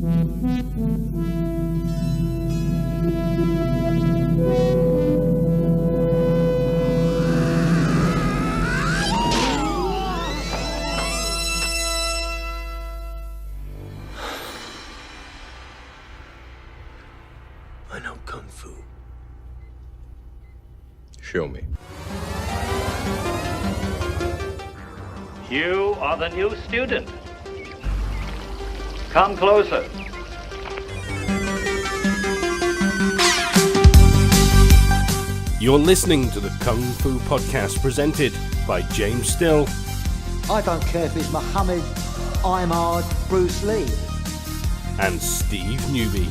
I know Kung Fu. Show me. You are the new student. Come closer. You're listening to the Kung Fu Podcast presented by James Still. I don't care if it's Muhammad, Imard, Bruce Lee. And Steve Newby.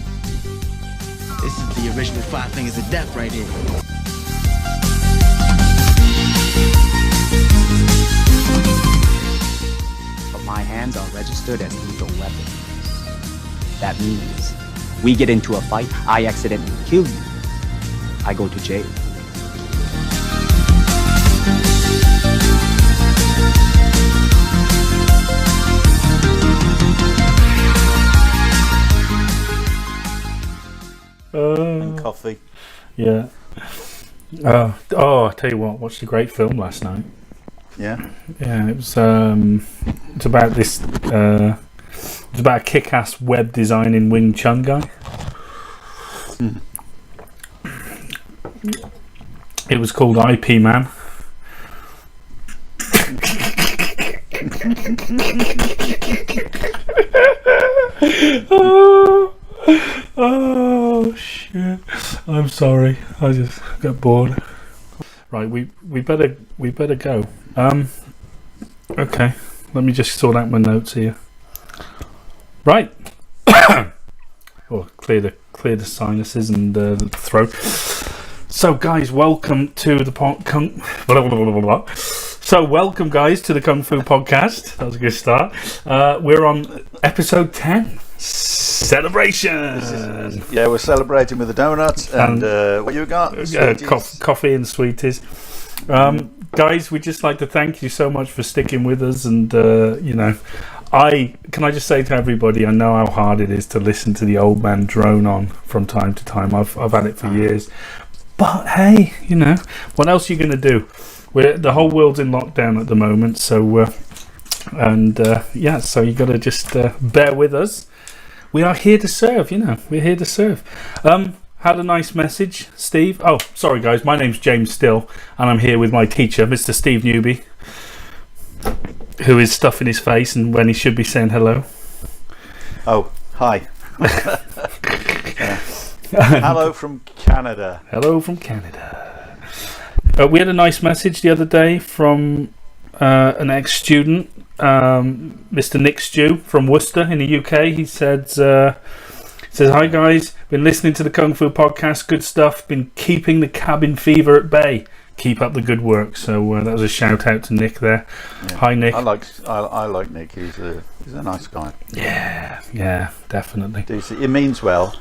This is the original Five Fingers of Death right here. But my hands are registered as lethal weapons. That means we get into a fight, I accidentally kill you, I go to jail. And coffee. Yeah. I tell you what, watched a great film last night. Yeah. Yeah, it's about this. It's about a kick-ass web designing Wing Chun guy. It was called IP Man. Oh shit! I'm sorry. I just got bored. Right, we better go. Okay. Let me just sort out my notes here. Right. Clear the sinuses and the throat. So, guys, welcome to the welcome, guys, to the Kung Fu Podcast. That was a good start. We're on episode 10. Celebration. We're celebrating with the donuts and what you got? Coffee and sweeties. Guys, we'd just like to thank you so much for sticking with us, and I just say to everybody, I know how hard it is to listen to the old man drone on from time to time. I've had it for years, but hey, what else are you going to do? The whole world's in lockdown at the moment, so so you got to just bear with us. We are here to serve, we're here to serve. Had a nice message, Steve. Oh, sorry guys, my name's James Still, and I'm here with my teacher, Mr. Steve Newby, who is stuffing his face and when he should be saying hello. Oh, hi. Hello from Canada. Hello from Canada. We had a nice message the other day from an ex-student, Mr. Nick Stew from Worcester in the UK. He says, hi guys, been listening to the Kung Fu Podcast, good stuff, been keeping the cabin fever at bay. Keep up the good work. So that was a shout out to Nick there. Yeah. Hi Nick. I like Nick. He's a nice guy. Yeah, definitely. He means well.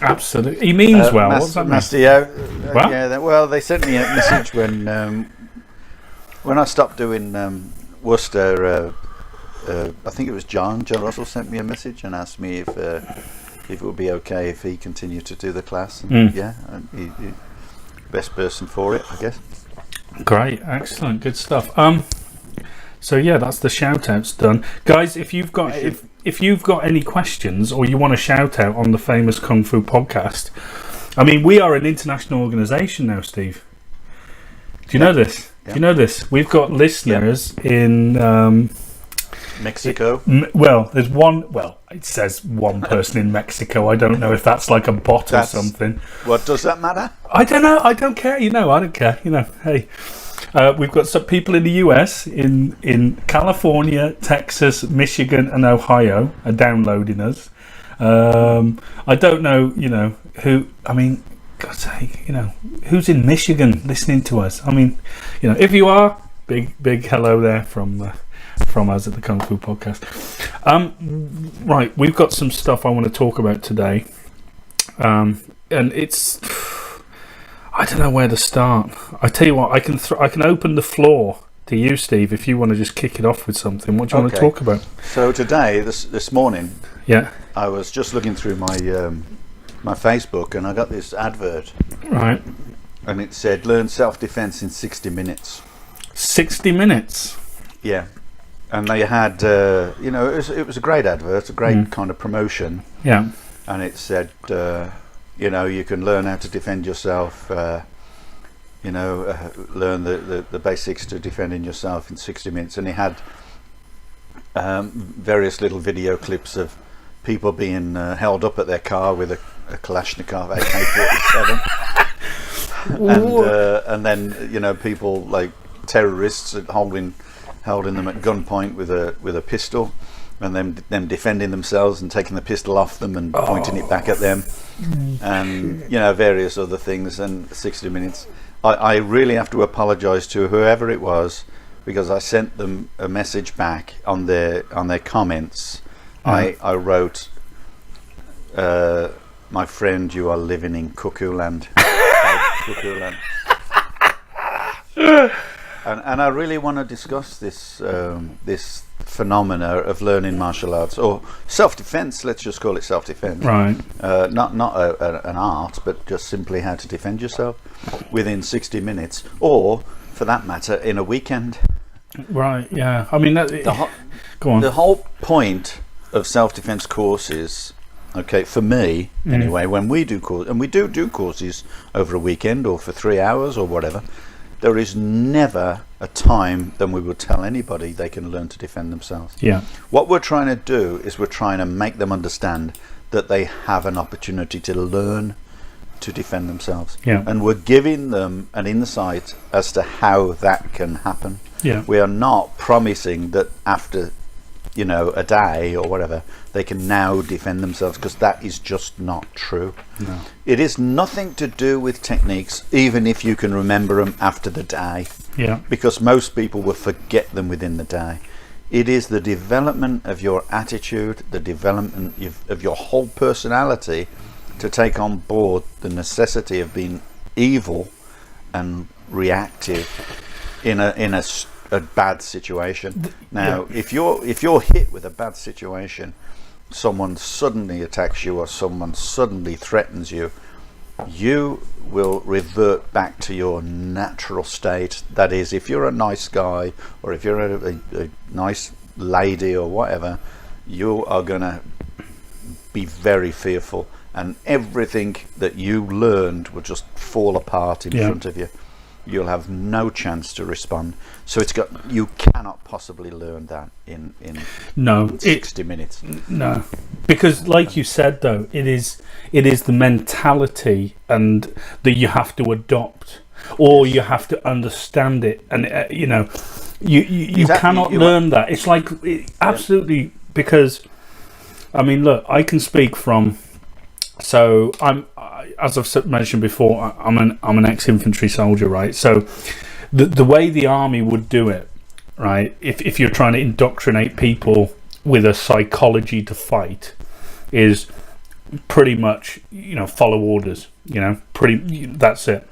Absolutely, he means well. What's that mean? They sent me a message when I stopped doing Worcester. I think it was John Russell sent me a message and asked me if it would be okay if he continued to do the class. And he best person for it, I guess. Great, excellent, good stuff. So yeah, that's the shout outs done, guys. If you've got any questions or you want to shout out on the famous Kung Fu Podcast, I mean, we are an international organisation now, Steve. Do you know this? Do you know this? We've got listeners in Mexico. There's one. Well, it says one person in Mexico. I don't know if that's like a bot or something. What does that matter? I don't know. I don't care. I don't care. Hey, we've got some people in the US, in California, Texas, Michigan, and Ohio are downloading us. I don't know. Who. I mean, God's sake, who's in Michigan listening to us? I mean, if you are, big hello there from us at the Kung Fu Podcast. Right, we've got some stuff I want to talk about today, and it's I don't know where to start. I tell you what, I can open the floor to you, Steve, if you want to just kick it off with something. What do you want to talk about? So today, this morning, Yeah. I was just looking through my my Facebook, and I got this advert, Right. and it said, "Learn self-defense in 60 minutes." 60 minutes. Yeah, and they had, it was a great advert, a great kind of promotion, Yeah. and it said, you can learn how to defend yourself. Learn the basics to defending yourself in 60 minutes, and it had various little video clips of people being held up at their car with a Kalashnikov AK-47, and then people like terrorists holding them at gunpoint with a pistol, and then them defending themselves and taking the pistol off them and pointing it back at them, and various other things. And 60 minutes. I really have to apologise to whoever it was, because I sent them a message back on their comments. I wrote, "My friend, you are living in cuckoo land." Cuckoo land. And I really want to discuss this this phenomena of learning martial arts, or self-defense. Let's just call it self-defense. Right. Not an art, but just simply how to defend yourself within 60 minutes, or for that matter, in a weekend. Right, yeah. I mean, go on. The whole point of self-defense courses, okay, for me anyway, when we do courses, and we do courses over a weekend or for 3 hours or whatever, there is never a time when we will tell anybody they can learn to defend themselves. Yeah. What we're trying to do is we're trying to make them understand that they have an opportunity to learn to defend themselves. Yeah. And we're giving them an insight as to how that can happen. Yeah. We are not promising that after a day or whatever they can now defend themselves, because that is just not true. No. It is nothing to do with techniques, even if you can remember them after the day. Yeah. Because most people will forget them within the day. It is the development of your attitude, the development of your whole personality, to take on board the necessity of being evil and reactive in a bad situation. Now, if you're hit with a bad situation, someone suddenly attacks you or someone suddenly threatens you, you will revert back to your natural state. That is, if you're a nice guy, or if you're a nice lady or whatever, you are gonna be very fearful, and everything that you learned will just fall apart in front of you. You'll have no chance to respond. So you cannot possibly learn that in 60 minutes. No, because like you said though, it is the mentality and that you have to adopt, or you have to understand it, and you cannot learn that. It's like absolutely, because I mean, look, I can speak from. So as I've mentioned before, I'm an ex-infantry soldier, right? So the way the army would do it, right? If you're trying to indoctrinate people with a psychology to fight, is pretty much follow orders. That's it.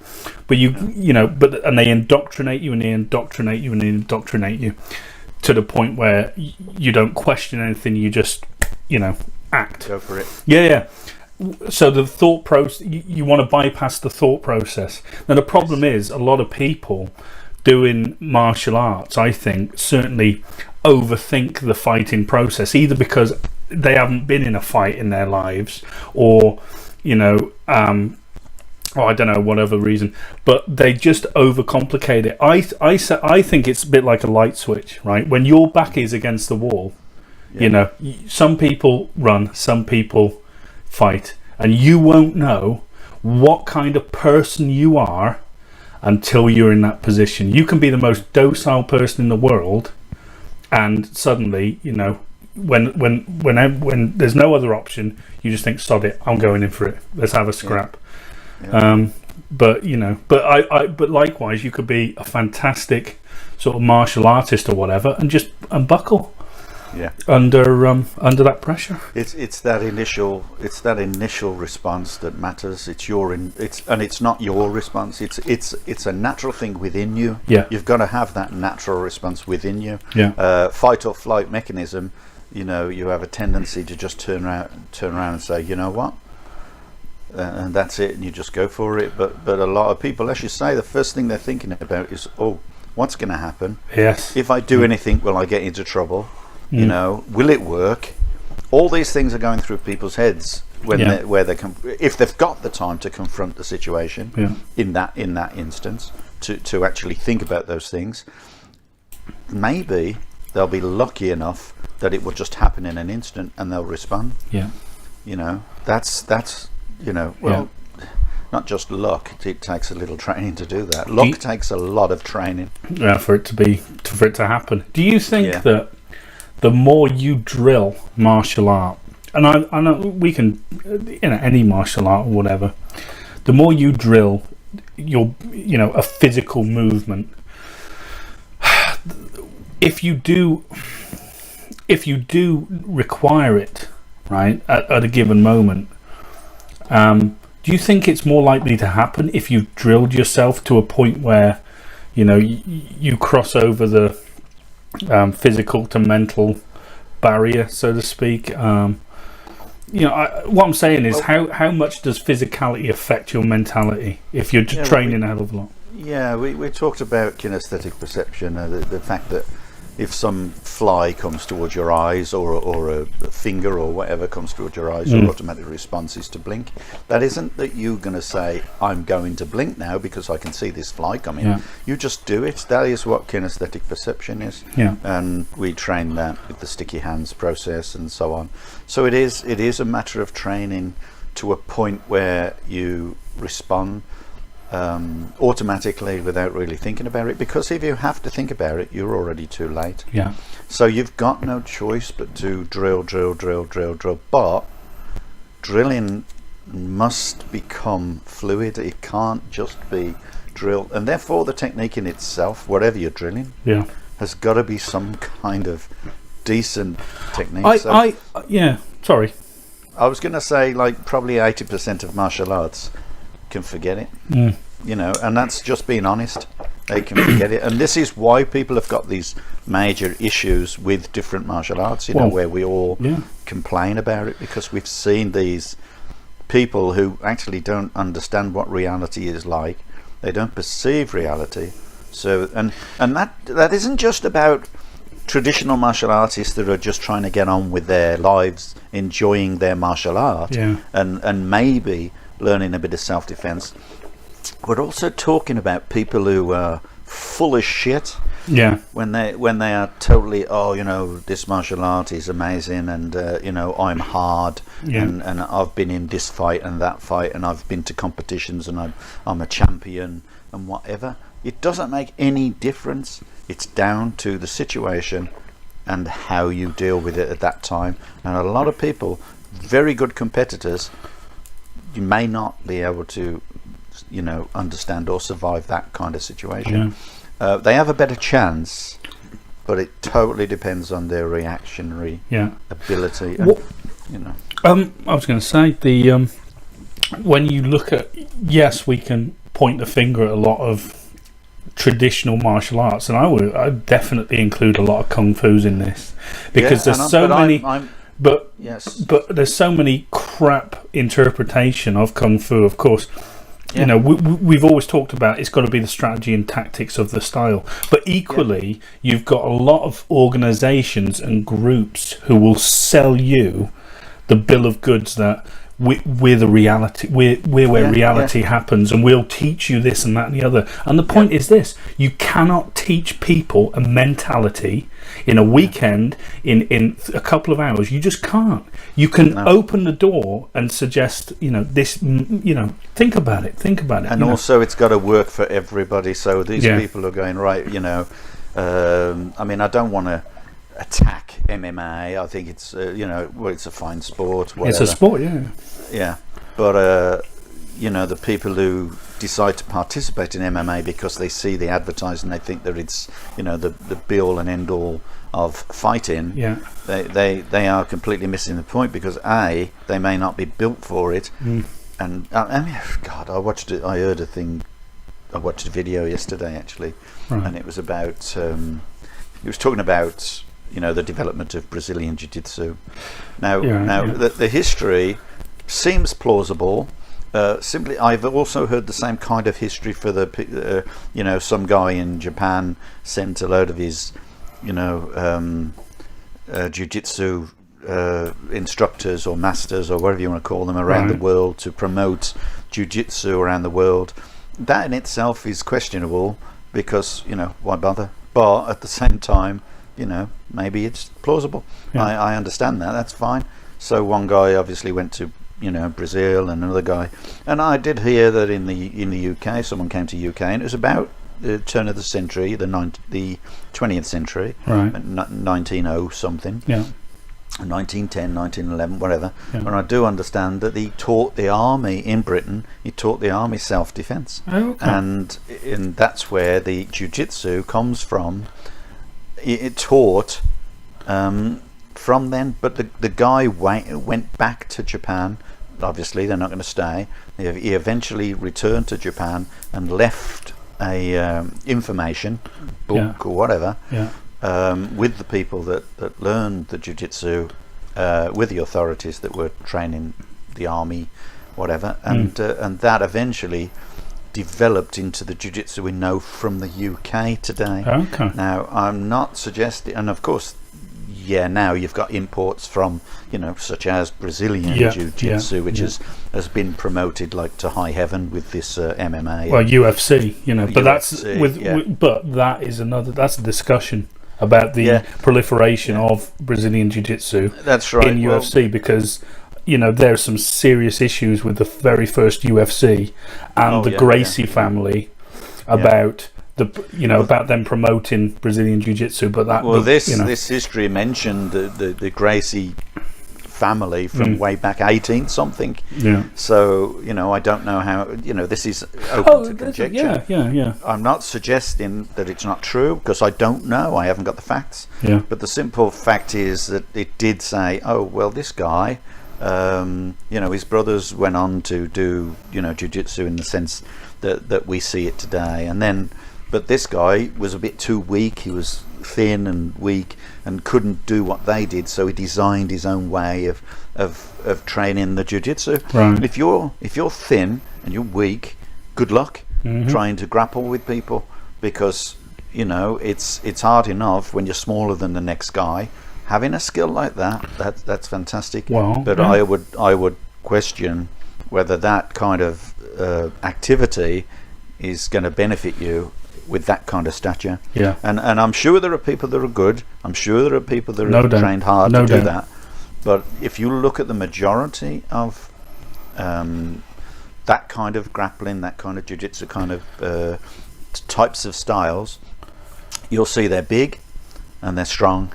But and they indoctrinate you, and they indoctrinate you, and they indoctrinate you to the point where you don't question anything. You just act. Go for it. Yeah. So the thought process, you want to bypass the thought process. Now the problem is, a lot of people doing martial arts, I think, certainly overthink the fighting process, either because they haven't been in a fight in their lives, or I don't know, whatever reason, but they just overcomplicate it. I think it's a bit like a light switch, right? When your back is against the wall, some people run, some people fight, and you won't know what kind of person you are until you're in that position. You can be the most docile person in the world, and suddenly, when there's no other option, you just think, sod it, I'm going in for it, let's have a scrap. But likewise, you could be a fantastic sort of martial artist or whatever, and buckle. Yeah. under that pressure. It's that initial response that matters. It's not your response. It's a natural thing within you. Yeah. You've got to have that natural response within you. Yeah. Fight or flight mechanism. You know, you have a tendency to just turn around and say, you know what, and that's it, and you just go for it. But a lot of people, as you say, the first thing they're thinking about is, oh, what's going to happen? Yes. If I do anything, will I get into trouble? You know, will it work? All these things are going through people's heads when if they've got the time to confront the situation in that instance, to actually think about those things. Maybe they'll be lucky enough that it will just happen in an instant and they'll respond. Yeah. You know, that's you know, well, not just luck. It takes a little training to do that. Luck takes a lot of training. Yeah, for it to happen. Do you think that the more you drill martial art, and I know we can, any martial art or whatever, the more you drill a physical movement, if you do require it, right, at a given moment, do you think it's more likely to happen if you've drilled yourself to a point where, you cross over the physical to mental barrier, so to speak? What I'm saying is, how much does physicality affect your mentality if you're training a hell of a lot? Yeah, we talked about kinesthetic perception, the fact that if some fly comes towards your eyes, or a finger or whatever comes towards your eyes, your automatic response is to blink. That isn't that you're going to say, I'm going to blink now because I can see this fly coming. Yeah. You just do it. That is what kinesthetic perception is. Yeah. And we train that with the sticky hands process and so on. So it is a matter of training to a point where you respond automatically without really thinking about it, because if you have to think about it, you're already too late. Yeah. So you've got no choice but to drill. But drilling must become fluid. It can't just be drill, and therefore the technique in itself, whatever you're drilling, has got to be some kind of decent technique. Sorry. I was going to say, like, probably 80% of martial arts can forget it, and that's just being honest. They can forget it, and this is why people have got these major issues with different martial arts, where we all complain about it, because we've seen these people who actually don't understand what reality is like. They don't perceive reality. So and that isn't just about traditional martial artists that are just trying to get on with their lives, enjoying their martial art, and maybe learning a bit of self-defense. We're also talking about people who are full of shit. Yeah. When they are totally, this martial art is amazing, and I'm hard, and I've been in this fight and that fight, and I've been to competitions, and I'm a champion and whatever. It doesn't make any difference. It's down to the situation and how you deal with it at that time. And a lot of people, very good competitors, you may not be able to, understand or survive that kind of situation. They have a better chance, but it totally depends on their reactionary ability. And, I was going to say, when you look at, yes, we can point the finger at a lot of traditional martial arts, and I'd definitely include a lot of kung fu's in this, because there's so many. But there's so many crap interpretation of kung fu. Of course, we've always talked about it's got to be the strategy and tactics of the style. But equally, you've got a lot of organisations and groups who will sell you the bill of goods that we're the reality. We're where reality happens, and we'll teach you this and that and the other. And the point is this: you cannot teach people a mentality in a weekend, in a couple of hours. You just can't. You can open the door and suggest, this. Think about it. And also, it's got to work for everybody. So these people are going, right. I don't want to attack MMA. I think it's it's a fine sport, whatever. It's a sport, but the people who decide to participate in MMA because they see the advertising, they think that it's the be all and end all of fighting. Yeah. They are completely missing the point, because they may not be built for it. And I mean, God, I watched a video yesterday actually, and it was about he was talking about the development of Brazilian Jiu-Jitsu. Now the history seems plausible. Simply, I've also heard the same kind of history for the some guy in Japan sent a load of his jiu-jitsu instructors or masters or whatever you want to call them around the world to promote jiu-jitsu around the world. That in itself is questionable, because why bother? But at the same time, maybe it's plausible. I understand that. That's fine. So one guy obviously went to Brazil, and another guy, and I did hear that in the UK someone came to UK, and it was about the turn of the century, the 20th century, 1900 something, 1910, 1911, whatever. And I do understand that he taught the army in Britain, he taught the army self-defense. And that's where the jiu-jitsu comes from. It taught from then, but the guy went back to Japan. Obviously they're not going to stay. He eventually returned to Japan and left a information book or whatever with the people that learned the jiu-jitsu, with the authorities that were training the army, whatever, and that eventually developed into the jiu-jitsu we know from the UK today. Now I'm not suggesting, and of course now you've got imports from such as Brazilian jiu-jitsu, which has been promoted like to high heaven with this MMA. Well, UFC, but UFC, but that is that's a discussion about the proliferation of Brazilian jiu-jitsu. That's right. In UFC, because there are some serious issues with the very first UFC and the Gracie family about about them promoting Brazilian jiu-jitsu. But this history mentioned the Gracie family from way back 18 something. So I don't know how. This is open to conjecture. I'm not suggesting that it's not true, because I don't know. I haven't got the facts. But the simple fact is that it did say, oh well, this guy. His brothers went on to do jiu-jitsu in the sense that we see it today, but this guy was a bit too weak. He was thin and weak and couldn't do what they did, so he designed his own way of training the jiu-jitsu. If you're thin and you're weak, good luck trying to grapple with people, because it's hard enough when you're smaller than the next guy. Having a skill like that's fantastic. But I would question whether that kind of activity is going to benefit you with that kind of stature. And I'm sure there are people that are good. I'm sure there are people that are trained hard to do that. But if you look at the majority of that kind of grappling, that kind of jiu-jitsu kind of types of styles, you'll see they're big and they're strong,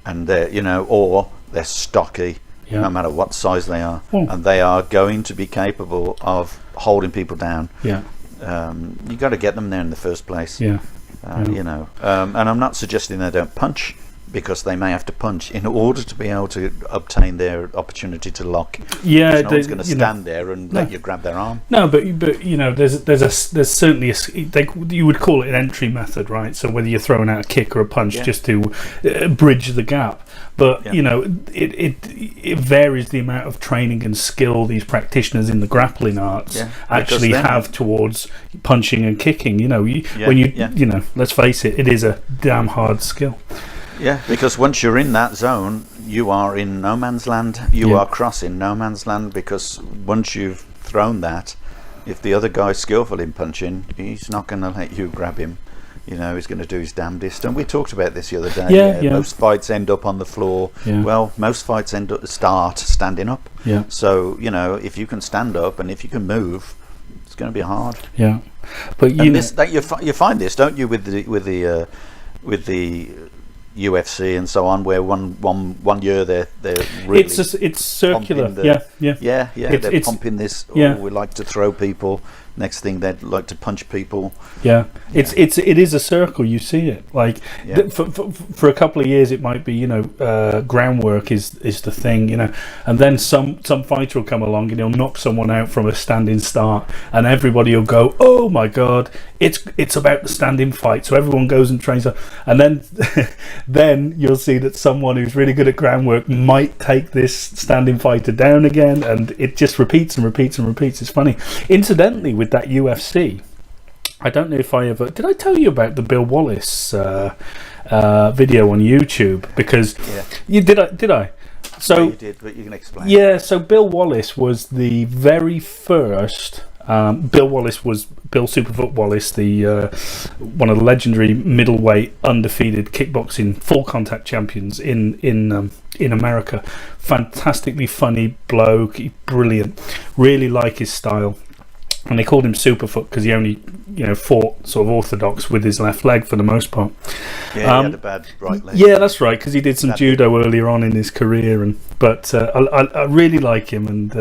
and they're or they're stocky, no matter what size they are, and they are going to be capable of holding people down. You got to get them there in the first place. And I'm not suggesting they don't punch, because they may have to punch in order to be able to obtain their opportunity to lock. No one's going to stand there and let you grab their arm. No, but there's certainly you would call it an entry method, right? So whether you're throwing out a kick or a punch just to bridge the gap, but it varies the amount of training and skill these practitioners in the grappling arts actually have towards punching and kicking. Let's face it, it is a damn hard skill. Because once you're in that zone, you are in no man's land. You are crossing no man's land, because once you've thrown that, if the other guy's skillful in punching, he's not going to let you grab him. He's going to do his damnedest. And we talked about this the other day. Most fights end up on the floor. Well, most fights start standing up. So if you can stand up and if you can move, it's going to be hard. But you find this, don't you, with the UFC and so on, where one year they're really it's circular. Yeah, they're It's pumping this. yeah. We like to throw people. Next thing, they'd like to punch people. Yeah, it is a circle. You see it like for a couple of years. It might be groundwork is the thing, and then some fighter will come along and he'll knock someone out from a standing start, and everybody will go, "Oh my god, it's about the standing fight." So everyone goes and trains up, and then you'll see that someone who's really good at groundwork might take this standing fighter down again, and it just repeats and repeats and repeats. It's funny. Incidentally, with that UFC, I don't know if I ever did. I tell you about the Bill Wallace video on YouTube? Because did I? So no, you did, but you can explain. Yeah, so Bill Wallace was the very first. Bill Superfoot Wallace, the one of the legendary middleweight undefeated kickboxing full contact champions in America. Fantastically funny bloke, brilliant. Really like his style. And they called him Superfoot because he only, fought sort of orthodox with his left leg for the most part. Yeah, he had a bad right leg. Yeah, that's right, because he did some judo earlier on in his career. But I really like him, and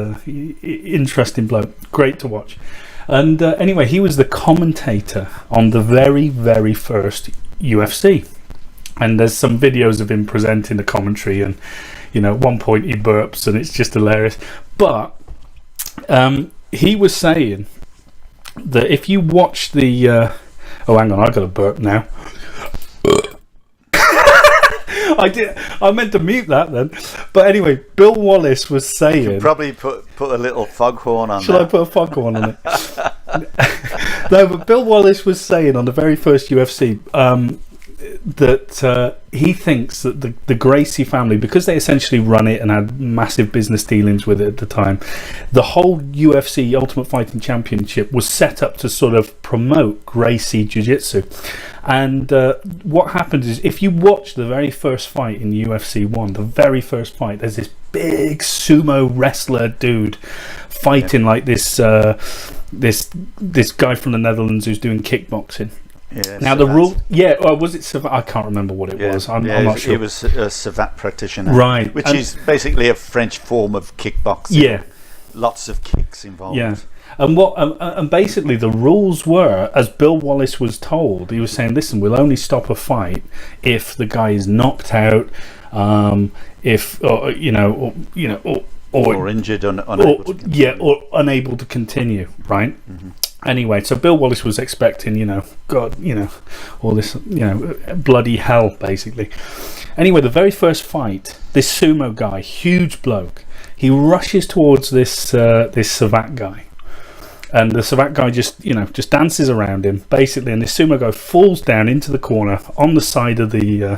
interesting bloke, great to watch. And anyway, he was the commentator on the very, very first UFC. And there's some videos of him presenting the commentary, and at one point he burps, and it's just hilarious. But he was saying that if you watch the oh, hang on, I got a burp now. I meant to mute that then. But anyway, Bill Wallace was saying, you could probably put a little foghorn on. Shall I put a foghorn on it? No, but Bill Wallace was saying on the very first UFC that he thinks that the Gracie family, because they essentially run it and had massive business dealings with it at the time, the whole UFC Ultimate Fighting Championship was set up to sort of promote Gracie Jiu-Jitsu. And what happened is, if you watch the very first fight in UFC 1, the very first fight, there's this big sumo wrestler dude fighting like this guy from the Netherlands who's doing kickboxing. Yeah, now the rule, was it Savat? I can't remember what it was. I'm not sure. He was a Savat practitioner, right? Which is basically a French form of kickboxing. Yeah, lots of kicks involved. Yeah, and basically the rules were, as Bill Wallace was told, he was saying, "Listen, we'll only stop a fight if the guy is knocked out, or injured, or unable to continue." Right. Mm-hmm. Anyway, so Bill Wallace was expecting, all this, bloody hell, basically. Anyway, the very first fight, this sumo guy, huge bloke, he rushes towards this Savat guy, and the Savat guy just dances around him, basically, and this sumo guy falls down into the corner on the side of the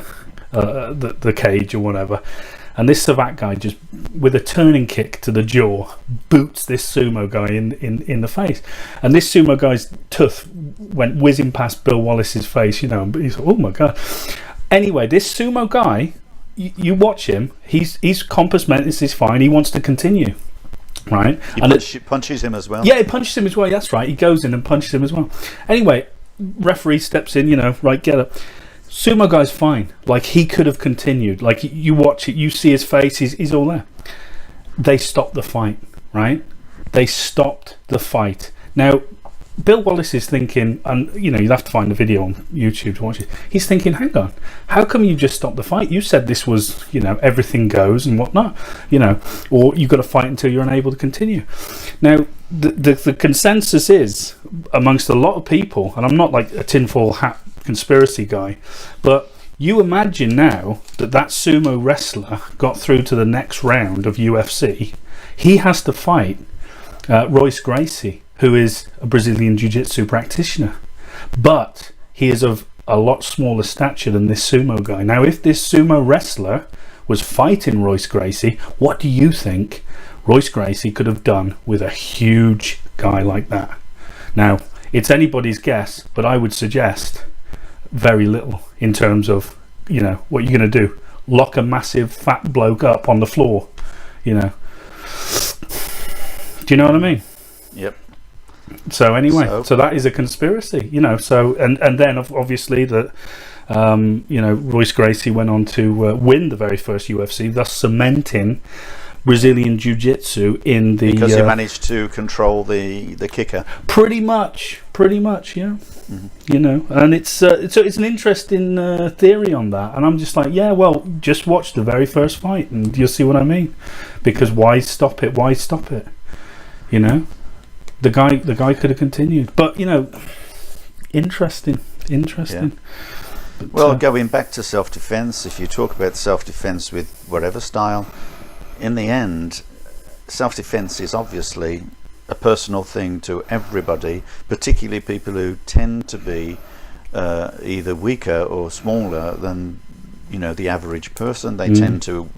cage or whatever. And this Savat guy, just with a turning kick to the jaw, boots this sumo guy in the face. And this sumo guy's tooth went whizzing past Bill Wallace's face, he's like, oh my God. Anyway, this sumo guy, you watch him, he's compos mentis, is fine, he wants to continue. Right? He punches him as well. Yeah, he punches him as well, that's right. He goes in and punches him as well. Anyway, referee steps in, right, get up. Sumo guy's fine. Like, he could have continued. Like, you watch it, you see his face, he's all there. They stopped the fight, right? They stopped the fight. Now, Bill Wallace is thinking, and you'll have to find the video on YouTube to watch it. He's thinking, hang on, how come you just stopped the fight? You said this was, everything goes and whatnot, or you've got to fight until you're unable to continue. Now, the consensus is amongst a lot of people, and I'm not like a tinfoil hat conspiracy guy, but you imagine now that sumo wrestler got through to the next round of UFC. He has to fight Royce Gracie, who is a Brazilian Jiu-Jitsu practitioner, but he is of a lot smaller stature than this sumo guy. Now, if this sumo wrestler was fighting Royce Gracie, what do you think Royce Gracie could have done with a huge guy like that? Now, it's anybody's guess, but I would suggest very little in terms of, what you're going to do. Lock a massive fat bloke up on the floor, Do you know what I mean? Yep. So anyway, so that is a conspiracy, so and then obviously that Royce Gracie went on to win the very first UFC, thus cementing Brazilian Jiu-Jitsu in the... Because he managed to control the kicker. Pretty much, yeah. Mm-hmm. And it's an interesting theory on that, and I'm just like, yeah, well, just watch the very first fight and you'll see what I mean. Because why stop it? The guy could have continued, but interesting. Yeah. But, well, going back to self-defense, if you talk about self-defense with whatever style, in the end, self-defense is obviously a personal thing to everybody, particularly people who tend to be either weaker or smaller than the average person. They tend to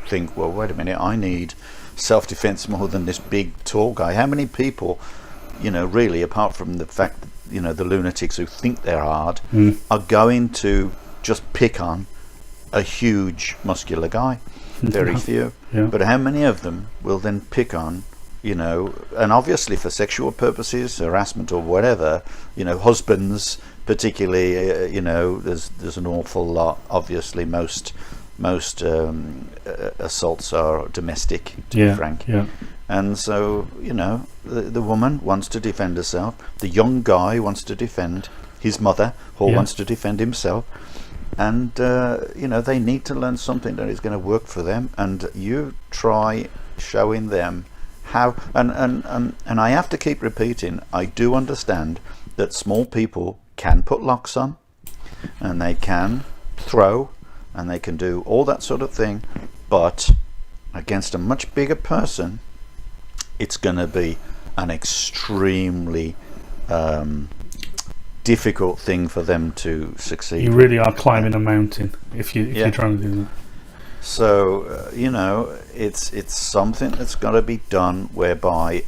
think, well, wait a minute, I need self-defense more than this big tall guy. How many people, really, apart from the fact that the lunatics who think they're hard, are going to just pick on a huge muscular guy? Very few. Yeah. But how many of them will then pick on, and obviously for sexual purposes, harassment or whatever, husbands particularly, there's an awful lot. Obviously most assaults are domestic, to be frank. Yeah. And so, the woman wants to defend herself. The young guy wants to defend his mother, or wants to defend himself. And they need to learn something that is going to work for them, and you try showing them how. And I have to keep repeating, I do understand that small people can put locks on, and they can throw, and they can do all that sort of thing, but against a much bigger person, it's going to be an extremely difficult thing for them to succeed. You really are climbing a mountain if you're trying to do that. So it's something that's got to be done whereby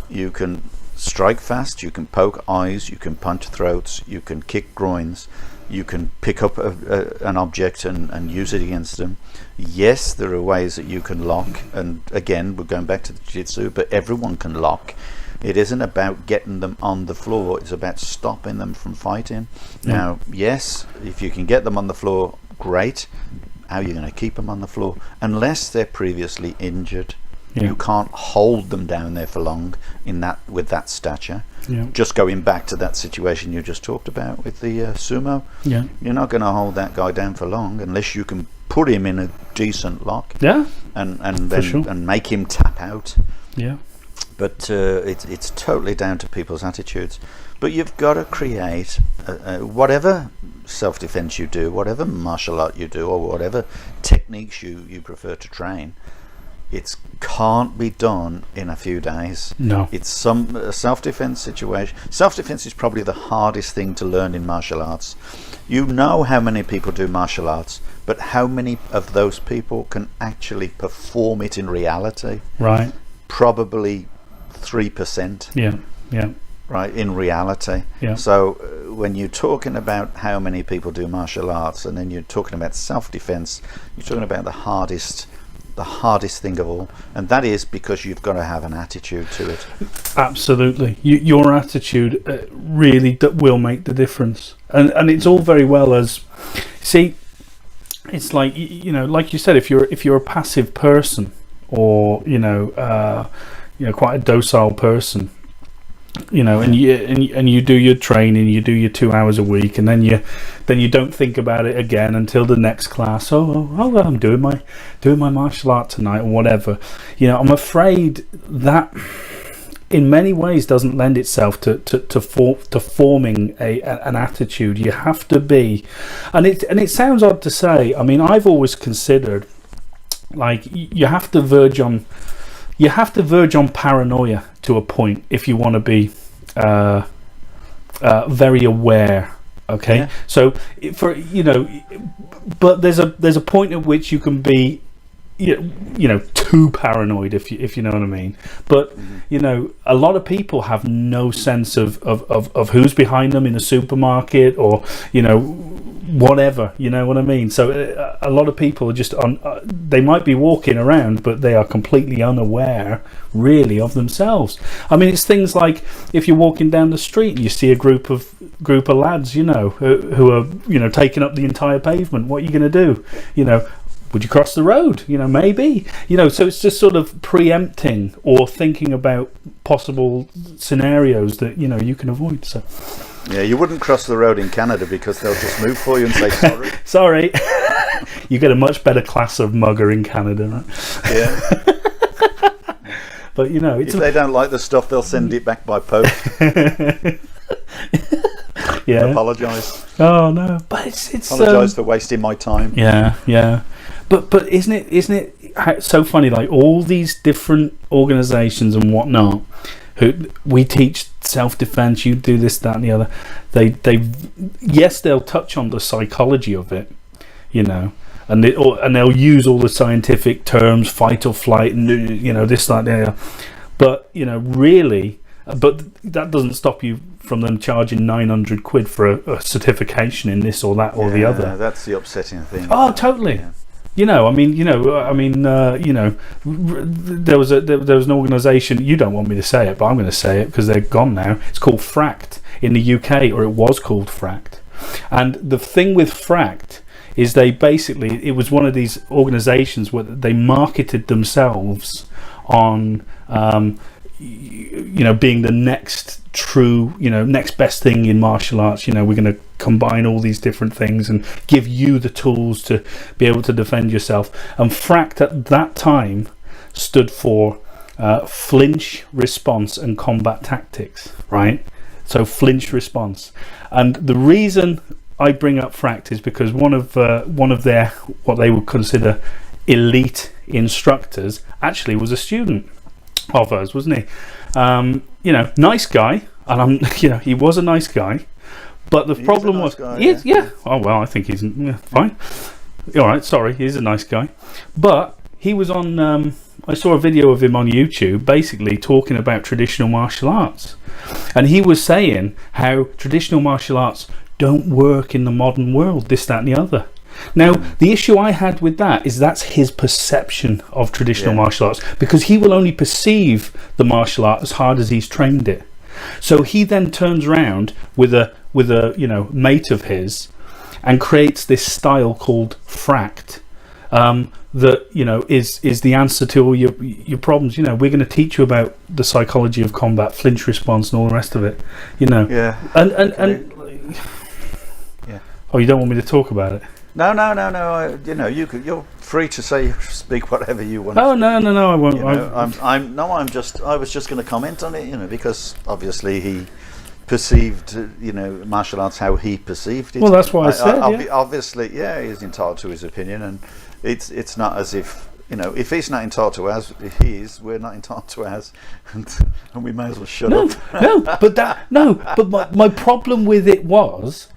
you can strike fast, you can poke eyes, you can punch throats, you can kick groins, you can pick up an object and use it against them. Yes, there are ways that you can lock, and again we're going back to the jiu-jitsu, but everyone can lock. It isn't about getting them on the floor, it's about stopping them from fighting. Now, yes, if you can get them on the floor, great. How are you going to keep them on the floor? Unless they're previously injured. You can't hold them down there for long with that stature. Just going back to that situation you just talked about with the sumo, you're not going to hold that guy down for long unless you can put him in a decent lock and then and make him tap out. But it's totally down to people's attitudes. But you've got to create whatever self-defense you do, whatever martial art you do, or whatever techniques you prefer to train. It can't be done in a few days. No. It's some self-defense situation. Self-defense is probably the hardest thing to learn in martial arts. You know how many people do martial arts, but how many of those people can actually perform it in reality? Right. Probably 3%. Yeah. Right, in reality. So when you're talking about how many people do martial arts, and then you're talking about self-defense, you're talking about the hardest thing of all, and that is because you've got to have an attitude to it. Absolutely. Your attitude really will make the difference, and it's all very well as see, it's like like you said, if you're a passive person, or quite a docile person, and you do your training, you do your 2 hours a week, and then you don't think about it again until the next class. Well, I'm doing my martial art tonight or whatever. I'm afraid that in many ways doesn't lend itself to forming an attitude. You have to be, and it sounds odd to say. I mean, I've always considered like you have to verge on paranoia to a point if you want to be very aware. Okay, so but there's a point at which you can be too paranoid, if you know what I mean. But a lot of people have no sense of who's behind them in a supermarket, or whatever, you know what I mean? So a lot of people are just on, they might be walking around, but they are completely unaware really of themselves. I mean, it's things like if you're walking down the street and you see a group of lads, you know, who are, you know, taking up the entire pavement, what are you going to do? You know, would you cross the road? You know, maybe, you know, so it's just sort of preempting or thinking about possible scenarios that, you know, you can avoid. So yeah, you wouldn't cross the road in Canada because they'll just move for you and say sorry. Sorry. You get a much better class of mugger in Canada, right? Yeah. But, you know, it's if they don't like the stuff, they'll send it back by post. Yeah. Apologise. Oh no, but it's apologise for wasting my time. Yeah. But isn't it so funny? Like all these different organisations and whatnot, who we teach self-defense, you do this, that, and the other. They'll touch on the psychology of it, you know, and they'll use all the scientific terms, fight or flight, and you know this, that, and the other. But you know, really, but that doesn't stop you from them charging 900 quid for a certification in this or that or the other. That's the upsetting thing. Oh, totally. Yeah. You know, there was an organisation. You don't want me to say it, but I'm going to say it because they're gone now. It's called Fract in the UK, or it was called Fract. And the thing with Fract is it was one of these organisations where they marketed themselves on, you know, being the next true, you know, next best thing in martial arts. You know, we're going to combine all these different things and give you the tools to be able to defend yourself. And Fract at that time stood for flinch, response and combat tactics, right? So flinch, response. And the reason I bring up Fract is because one of their, what they would consider elite instructors, actually was a student of ours, wasn't he? You know, nice guy, and you know, he was a nice guy, but the problem was, yeah. Oh well, I think he's fine. All right, sorry, he's a nice guy, but he was on. I saw a video of him on YouTube, basically talking about traditional martial arts, and he was saying how traditional martial arts don't work in the modern world, this, that, and the other. Now, the issue I had with that is that's his perception of traditional martial arts, because he will only perceive the martial art as hard as he's trained it. So he then turns around with a you know, mate of his and creates this style called Fract, that, you know, is the answer to all your problems. You know, we're going to teach you about the psychology of combat, flinch response, and all the rest of it. You know, and oh, you don't want me to talk about it? No. You know, you're free to speak whatever you want. Oh no, I won't. You know, I was just going to comment on it, you know, because obviously he perceived, you know, martial arts how he perceived it. Well, that's what I said. Obviously, he's entitled to his opinion, and it's not as if, you know, if he's not entitled to ours, we're not entitled to ours, and we may as well shut up. But my problem with it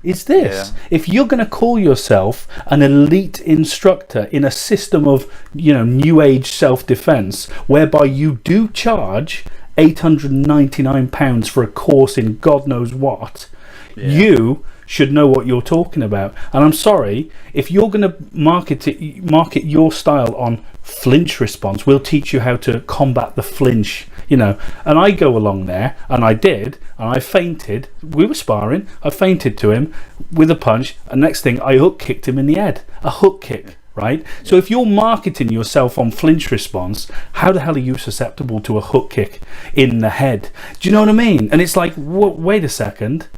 is this: if you're going to call yourself an elite instructor in a system of, you know, new age self-defense, whereby you do charge £899 for a course in God knows what, you should know what you're talking about. And I'm sorry, if you're going to market your style on flinch response, we'll teach you how to combat the flinch, you know. And I go along there, and I did, and I fainted. We were sparring. I fainted to him with a punch, and next thing I hook kicked him in the head. A hook kick, right? So if you're marketing yourself on flinch response, how the hell are you susceptible to a hook kick in the head? Do you know what I mean? And it's like, wait a second.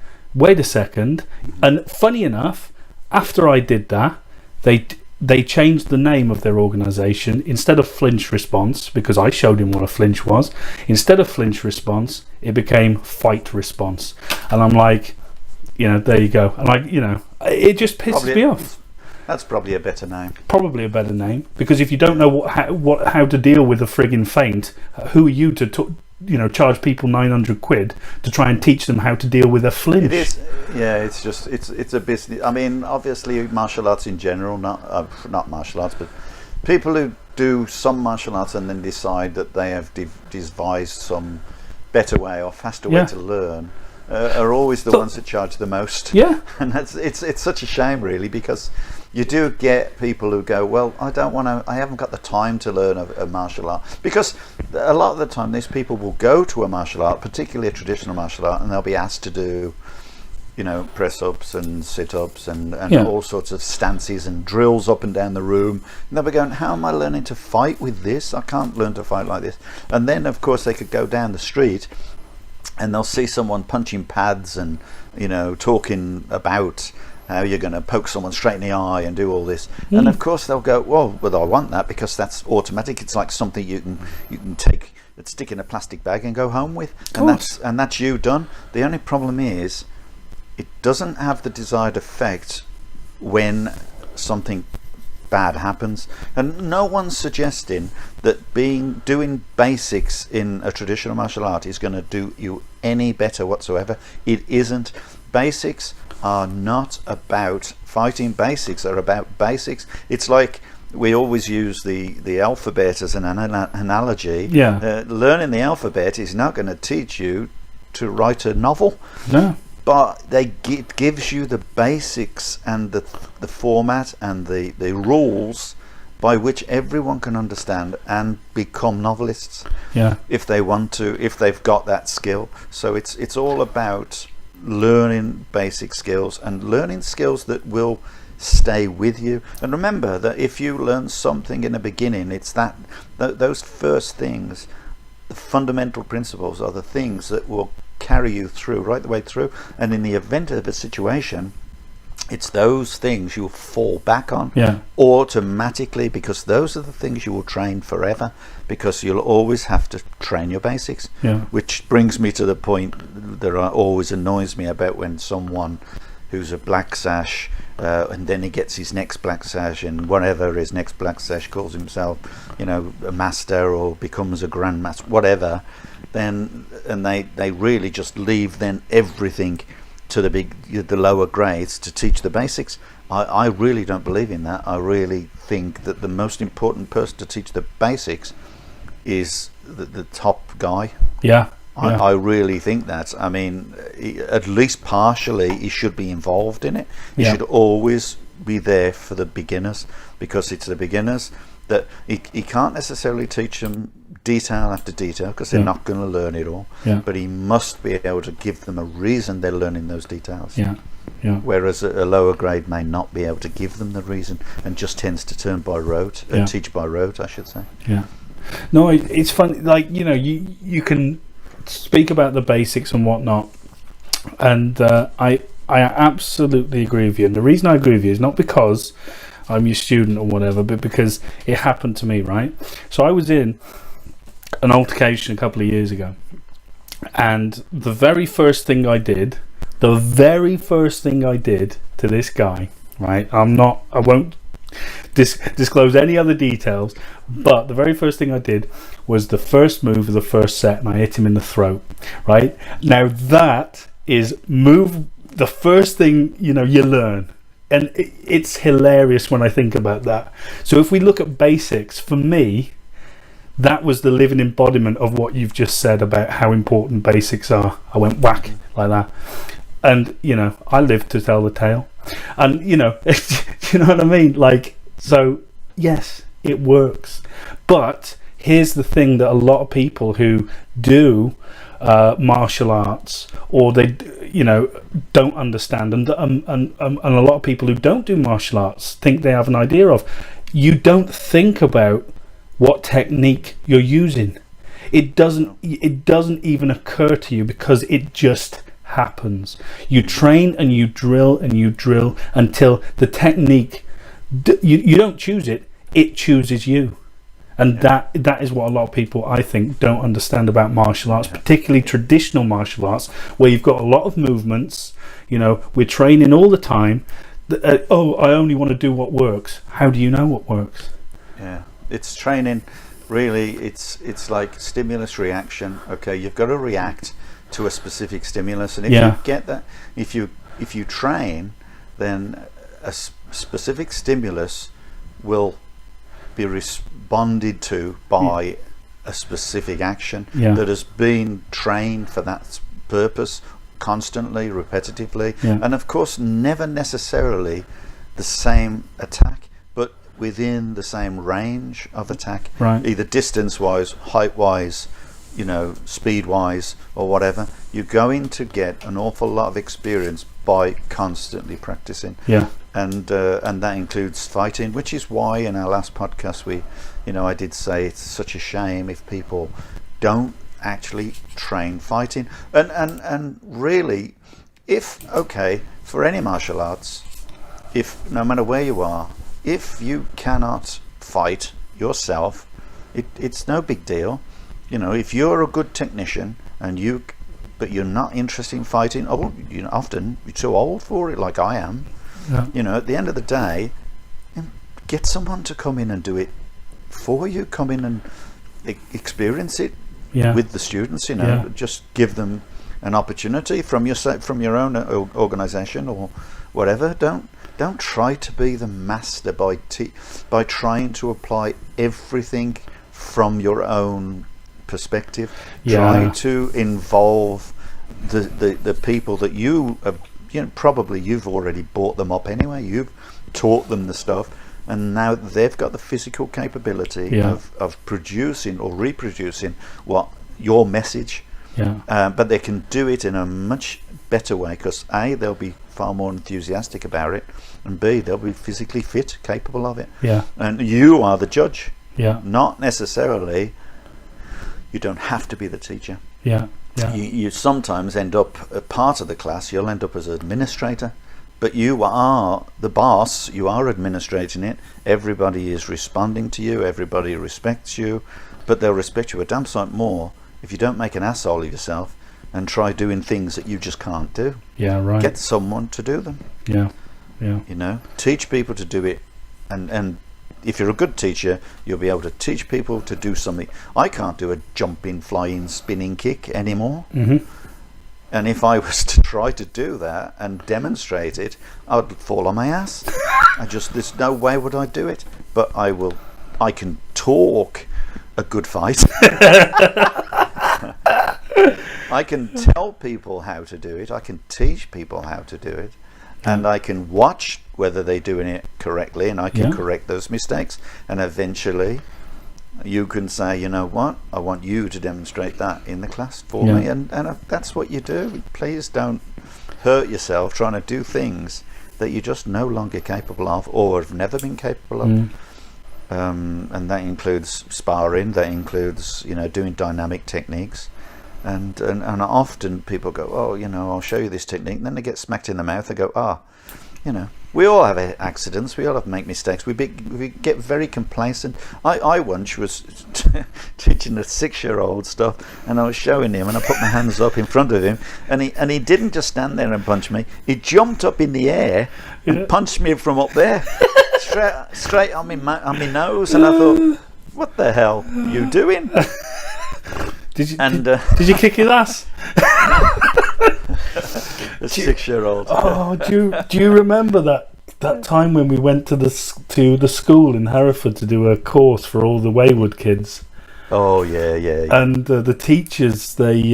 And funny enough, after I did that, they changed the name of their organisation. Instead of Flinch Response, because I showed him what a flinch was, instead of Flinch Response, it became Fight Response. And I'm like, you know, there you go. And you know, it just pisses me off. That's probably a better name. Probably a better name, because if you don't know how to deal with a friggin' feint, who are you to you know, charge people 900 quid to try and teach them how to deal with a flinch? It is, it's a business. I mean, obviously martial arts in general, not martial arts, but people who do some martial arts and then decide that they have devised some better way or faster way to learn, are always the ones that charge the most. Yeah. And it's such a shame, really, because you do get people who go, well, I haven't got the time to learn a martial art, because a lot of the time these people will go to a martial art, particularly a traditional martial art, and they'll be asked to do, press ups and sit ups and all sorts of stances and drills up and down the room, and they'll be going, how am I learning to fight with this? I can't learn to fight like this. And then of course they could go down the street and they'll see someone punching pads and talking about how you're going to poke someone straight in the eye and do all this, and of course they'll go, well, I want that because that's automatic. It's like something you can take, stick in a plastic bag and go home with, and that's you done. The only problem is it doesn't have the desired effect when something bad happens, and no one's suggesting that doing basics in a traditional martial art is going to do you any better whatsoever. It isn't. Basics are not about fighting. Basics are about basics. It's like we always use the alphabet as an analogy. Learning the alphabet is not going to teach you to write a novel. No. But it gives you the basics and the format and the rules by which everyone can understand and become novelists. If they want to, if they've got that skill. So it's all about learning basic skills and learning skills that will stay with you. And remember that if you learn something in the beginning, it's those first things, the fundamental principles, are the things that will carry you through, right the way through. And in the event of a situation, it's those things you'll fall back on automatically, because those are the things you will train forever, because you'll always have to train your basics. Which brings me to the point that always annoys me about when someone who's a black sash and then he gets his next black sash, and whatever his next black sash, calls himself a master or becomes a grandmaster, whatever, then and they really just leave then everything to the lower grades to teach the basics. I really don't believe in that. I really think that the most important person to teach the basics is the top guy. I really think that. I mean, at least partially he should be involved in it. He should always be there for the beginners, because it's the beginners that he can't necessarily teach them detail after detail, because they're not going to learn it all. But he must be able to give them a reason they're learning those details. Whereas a lower grade may not be able to give them the reason and just tends to turn by rote, teach by rote, I should say. No, it's funny. Like you can speak about the basics and whatnot, and I absolutely agree with you. And the reason I agree with you is not because I'm your student or whatever, but because it happened to me, right? So I was in an altercation a couple of years ago, and the very first thing I did to this guy, right? I won't disclose any other details, but the very first thing I did was the first move of the first set, and I hit him in the throat, right? Now that is the first thing you learn, and it's hilarious when I think about that. So if we look at basics, for me, that was the living embodiment of what you've just said about how important basics are. I went whack like that, and I lived to tell the tale. And you know what I mean, like, so yes, it works. But here's the thing that a lot of people who do martial arts, or they don't understand, and a lot of people who don't do martial arts think they have an idea of, you don't think about what technique you're using. It doesn't even occur to you, because it just happens. You train and you drill until the technique, you don't choose it, it chooses you. And that is what a lot of people, I think, don't understand about martial arts, particularly traditional martial arts, where you've got a lot of movements. We're training all the time. I only want to do what works. How do you know what works? It's training, really. It's like stimulus reaction. Okay, you've got to react to a specific stimulus, and if you get that, if you train, then a specific stimulus will be responded to by a specific action that has been trained for that purpose constantly, repetitively, Yeah. and of course never necessarily the same attack, but within the same range of attack, Right. either distance-wise, height-wise, speed-wise, or whatever. You're going to get an awful lot of experience by constantly practicing. Yeah. And that includes fighting, which is why in our last podcast I did say it's such a shame if people don't actually train fighting. And really, for any martial arts, if no matter where you are, if you cannot fight yourself, it's no big deal. If you're a good technician but you're not interested in fighting, often you're too old for it, like I am. Yeah. At the end of the day, get someone to come in and do it for you. Come in and experience it with the students. Just give them an opportunity from your own organisation or whatever. Don't try to be the master by trying to apply everything from your own perspective. Try to involve the people that you probably you've already brought them up anyway. You've taught them the stuff, and now they've got the physical capability of producing or reproducing what your message. But they can do it in a much better way because A, they'll be far more enthusiastic about it, and B, they'll be physically fit, capable of it. And you are the judge. Not necessarily. You don't have to be the teacher. You sometimes end up a part of the class. You'll end up as an administrator, but you are the boss. You are administrating it. Everybody is responding to you. Everybody respects you, but they'll respect you a damn sight more if you don't make an asshole of yourself and try doing things that you just can't do. Right. Get someone to do them. Teach people to do it, and if you're a good teacher, you'll be able to teach people to do something. I can't do a jumping, flying, spinning kick anymore. And if I was to try to do that and demonstrate it, I'd fall on my ass. There's no way would I do it. But I can talk a good fight. I can tell people how to do it. I can teach people how to do it. And I can watch whether they're doing it correctly, and I can correct those mistakes. And eventually, you can say, you know what, I want you to demonstrate that in the class for me. And that's what you do. Please don't hurt yourself trying to do things that you're just no longer capable of or have never been capable of. And that includes sparring, that includes, doing dynamic techniques. And often people go, I'll show you this technique, and then they get smacked in the mouth. They go, we all have accidents, we all have make mistakes, we get very complacent. I once was teaching a 6-year-old stuff, and I was showing him, and I put my hands up in front of him, and he didn't just stand there and punch me, he jumped up in the air and punched me from up there, straight on my nose, and I thought, what the hell are you doing? Did you kick his ass? A 6-year-old. Oh, do you remember that time when we went to the school in Hereford to do a course for all the wayward kids? Oh yeah. And the teachers they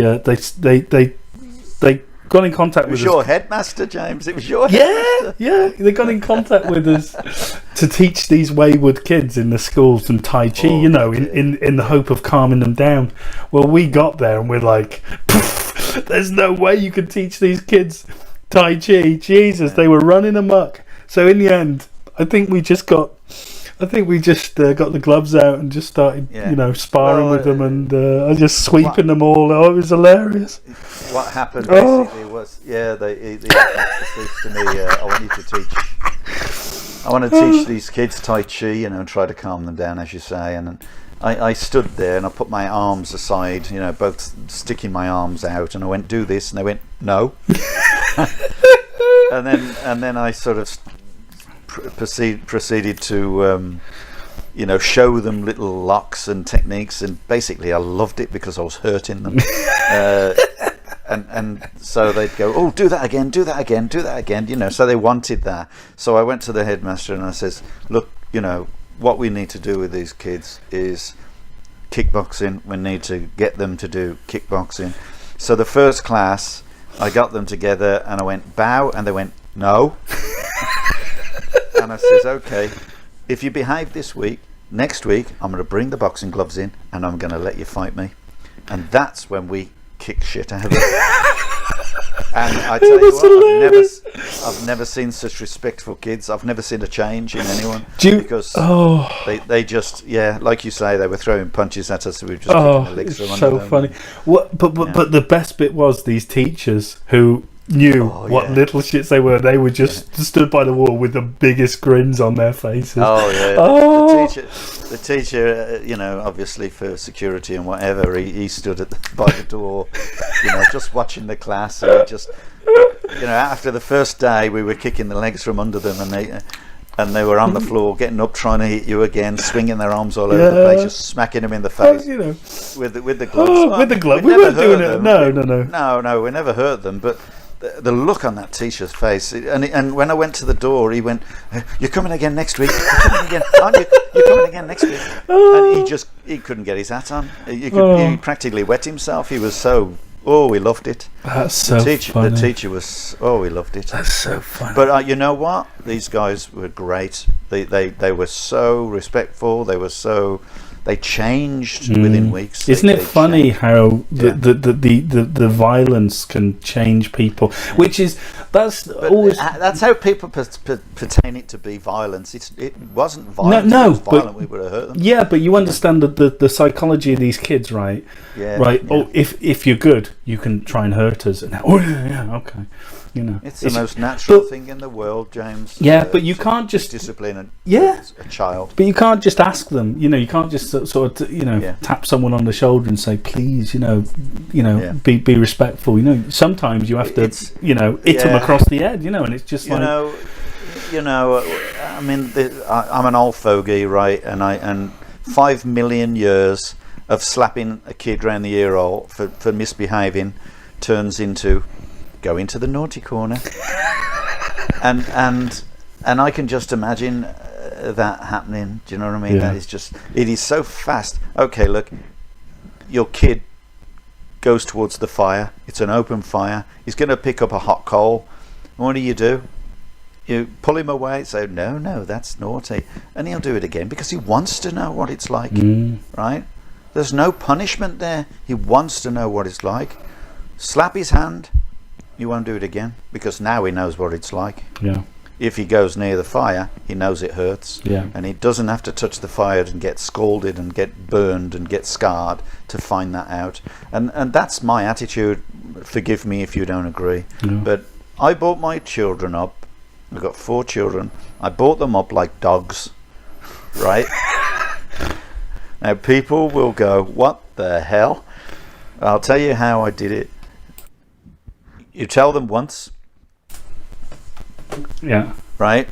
got in contact with us. It was your headmaster, James. It was your headmaster. Yeah. They got in contact with us to teach these wayward kids in the school some Tai Chi, in the hope of calming them down. Well, we got there and we're like, there's no way you can teach these kids Tai Chi. Jesus, they were running amok. So in the end, I think we just got the gloves out and just started, sparring with them, and I just sweeping them all. Oh, it was hilarious. What happened basically was, they said to me, I want to teach these kids Tai Chi, and try to calm them down, as you say. And I stood there and I put my arms aside, both sticking my arms out, and I went, do this, and they went, no. and then I sort of proceeded to show them little locks and techniques, and basically I loved it because I was hurting them. And so they'd go, oh, do that again, so they wanted that. So I went to the headmaster and I says, look, what we need to do with these kids is kickboxing. We need to get them to do kickboxing. So the first class, I got them together and I went, bow, and they went, no. And I says, okay, if you behave this week, next week I'm going to bring the boxing gloves in and I'm going to let you fight me. And that's when we kicked shit out of it. And I tell you what, I've never seen such respectful kids. I've never seen a change in anyone. Because they just, like you say, they were throwing punches at us. We were just kicking the legs from under them. So funny. But the best bit was these teachers who knew what little shits they were. They were just stood by the wall with the biggest grins on their faces. The teacher, obviously for security and whatever, he stood by the door, just watching the class. And he just, after the first day, we were kicking the legs from under them, and they were on the floor, getting up, trying to hit you again, swinging their arms all over the place, just smacking them in the face with the gloves. With the gloves, we weren't doing it. No, we never hurt them, but. The look on that teacher's face, and when I went to the door, he went, "You're coming again next week. You're coming again, aren't you? You're coming again next week." And he couldn't get his hat on. He practically wet himself. He was so. Oh, we loved it. That's so funny. The teacher was. Oh, we loved it. That's so funny. But you know what? These guys were great. They were so respectful. They changed within weeks. Isn't it funny how the violence can change people? That's how people pertain it to be violence. It wasn't violence. No, it was violent. We would have hurt them. Yeah, but you understand the psychology of these kids, right? Yeah. Right. Yeah. Oh, if you're good, you can try and hurt us. And okay. It's the most natural thing in the world, James. Yeah, but you can't just discipline a child. But you can't just ask them. You can't just sort of tap someone on the shoulder and say, please, be respectful. Sometimes you have to hit them across the head. And it's just like I mean, I'm an old fogey, right? And 5 million years of slapping a kid round the ear hole for misbehaving turns into go into the naughty corner. and I can just imagine that happening. Do you know what I mean? That is just, it is so fast. Okay, look, your kid goes towards the fire. It's an open fire. He's going to pick up a hot coal. What do? You pull him away, say, no, that's naughty. And he'll do it again because he wants to know what it's like, right? There's no punishment there. He wants to know what it's like. Slap his hand. He won't do it again because now he knows what it's like. Yeah. If he goes near the fire, he knows it hurts. Yeah. And he doesn't have to touch the fire and get scalded and get burned and get scarred to find that out. And that's my attitude. Forgive me if you don't agree. Yeah. But I brought my children up. I've got 4 children. I brought them up like dogs, right? Now people will go, what the hell? I'll tell you how I did it. You tell them once. Yeah. Right?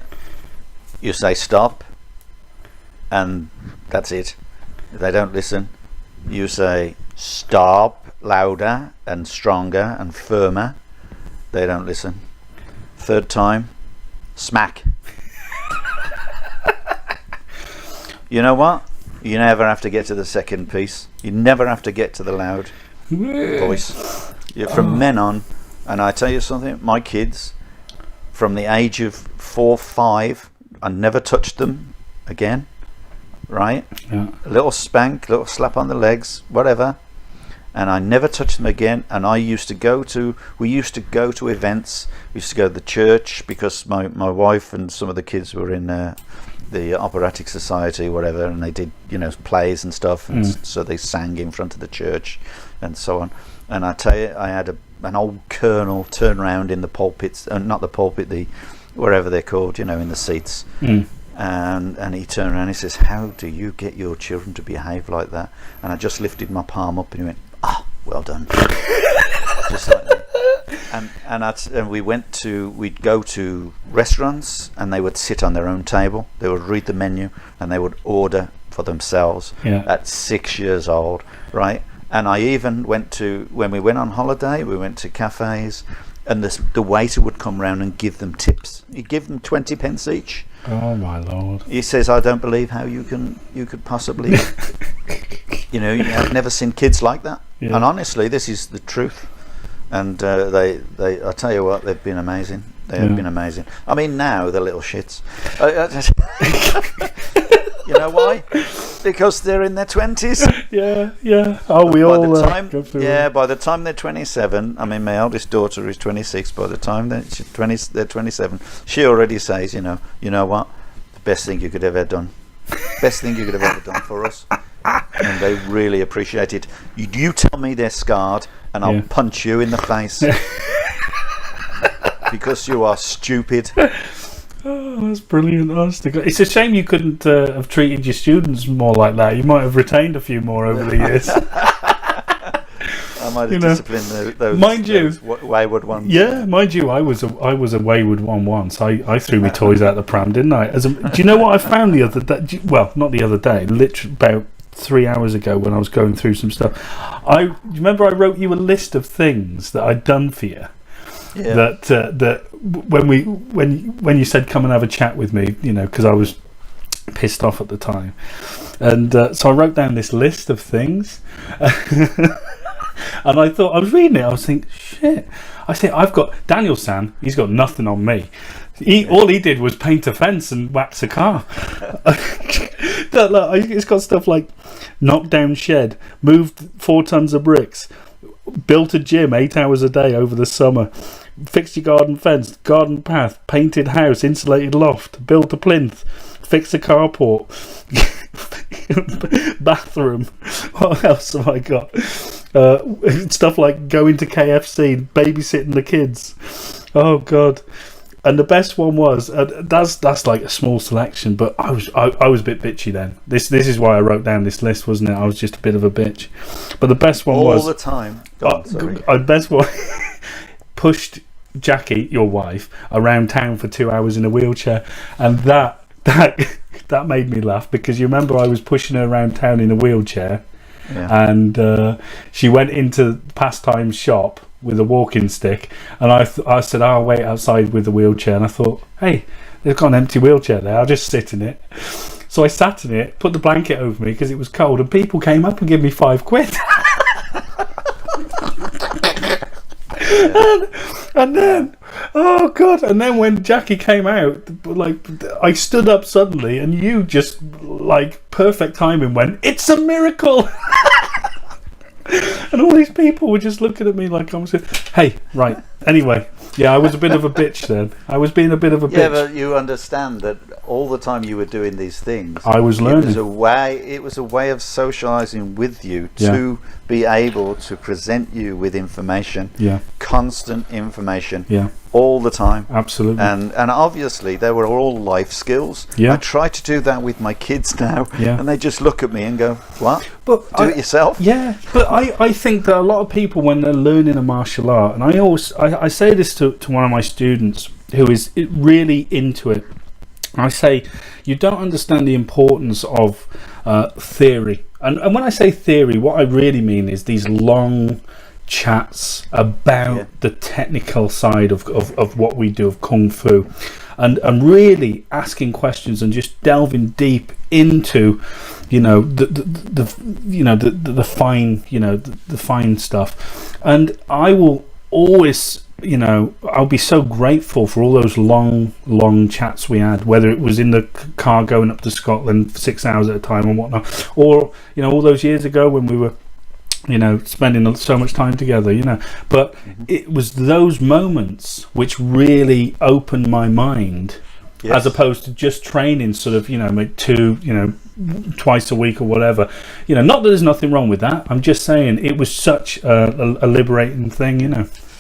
You say stop. And that's it. If they don't listen, you say stop louder and stronger and firmer. They don't listen. 3rd time, smack. You know what? You never have to get to the second piece. You never have to get to the loud voice. From then on, and I tell you something, my kids, from the age of 4, 5, I never touched them again, right? Yeah. A little spank, little slap on the legs, whatever, and I never touched them again. And we used to go to events. We used to go to the church because my wife and some of the kids were in the operatic society, whatever, and they did plays and stuff, and so they sang in front of the church and so on. And I tell you, I had an old colonel turn around in the pulpits, not the pulpit, wherever they're called, in the seats, and he turned around and he says, how do you get your children to behave like that? And I just lifted my palm up and he went, well done. Just like that. And we'd go to restaurants and they would sit on their own table, they would read the menu and they would order for themselves at 6 years old, right? And I even went to, when we went on holiday, we went to cafes, and the waiter would come round and give them tips. He'd give them 20 pence each. Oh my Lord! He says, "I don't believe how you could possibly, I've never seen kids like that." Yeah. And honestly, this is the truth. And I tell you what, they've been amazing. They have been amazing. I mean, now they're little shits. You know why? Because they're in their 20s. Yeah. Oh, we all go through it. By the time they're 27, I mean, my eldest daughter is 26. By the time they're 27, she already says, you know what? The best thing you could have ever done. Best thing you could have ever done for us. And they really appreciate it. You tell me they're scarred, and I'll punch you in the face. Because you are stupid. Oh, that's brilliant. Honestly, it's a shame you couldn't have treated your students more like that. You might have retained a few more over the years. I might have disciplined those wayward ones. Yeah, mind you, I was a wayward one once. I threw my toys out the pram, didn't I? Do you know what I found the other day? Well, not the other day. Literally about 3 hours ago when I was going through some stuff. Do you remember I wrote you a list of things that I'd done for you? Yeah. That when you said come and have a chat with me, because I was pissed off at the time, and so I wrote down this list of things, and I thought I was reading it. I was thinking, shit. I say I've got Daniel San. He's got nothing on me. All he did was paint a fence and wax a car. It's got stuff like knocked down shed, moved 4 tons of bricks, built a gym 8 hours a day over the summer, fixed your garden fence, garden path, painted house, insulated loft, built a plinth, fixed a carport, bathroom. What else have I got? Stuff like going to KFC, babysitting the kids. Oh God. And the best one was that's like a small selection, but I was a bit bitchy then. This is why I wrote down this list, wasn't it? I was just a bit of a bitch. But the best one was all the time. Sorry. Best one pushed Jackie, your wife, around town for 2 hours in a wheelchair, and that made me laugh because you remember I was pushing her around town in a wheelchair, and she went into Pastime's shop with a walking stick, and I said I'll wait outside with the wheelchair, and I thought, hey, they've got an empty wheelchair there, I'll just sit in it. So I sat in it, put the blanket over me because it was cold, and people came up and gave me £5. and then, oh God, and then when Jackie came out, like, I stood up suddenly, and you just, like, perfect timing, went, it's a miracle. And all these people were just looking at me like I was saying, hey, right, anyway, I was a bit of a bitch then. I was being a bit of a bitch. Yeah, but you understand that all the time you were doing these things, I was learning. It was a way of socializing with you to be able to present you with information, constant information, all the time. Absolutely. And obviously they were all life skills. I try to do that with my kids now, and they just look at me and go, what? But do it yourself? Yeah, but I think that a lot of people, when they're learning a martial art, and I say this to one of my students who is really into it, I say, you don't understand the importance of theory. And when I say theory, what I really mean is these long chats about the technical side of what we do of Kung Fu, and really asking questions and just delving deep into the fine the fine stuff. And I will always, I'll be so grateful for all those long chats we had, whether it was in the car going up to Scotland for 6 hours at a time and whatnot, or all those years ago when we were spending so much time together, but it was those moments which really opened my mind, as opposed to just training sort of, twice a week or whatever. Not that there's nothing wrong with that. I'm just saying it was such a liberating thing,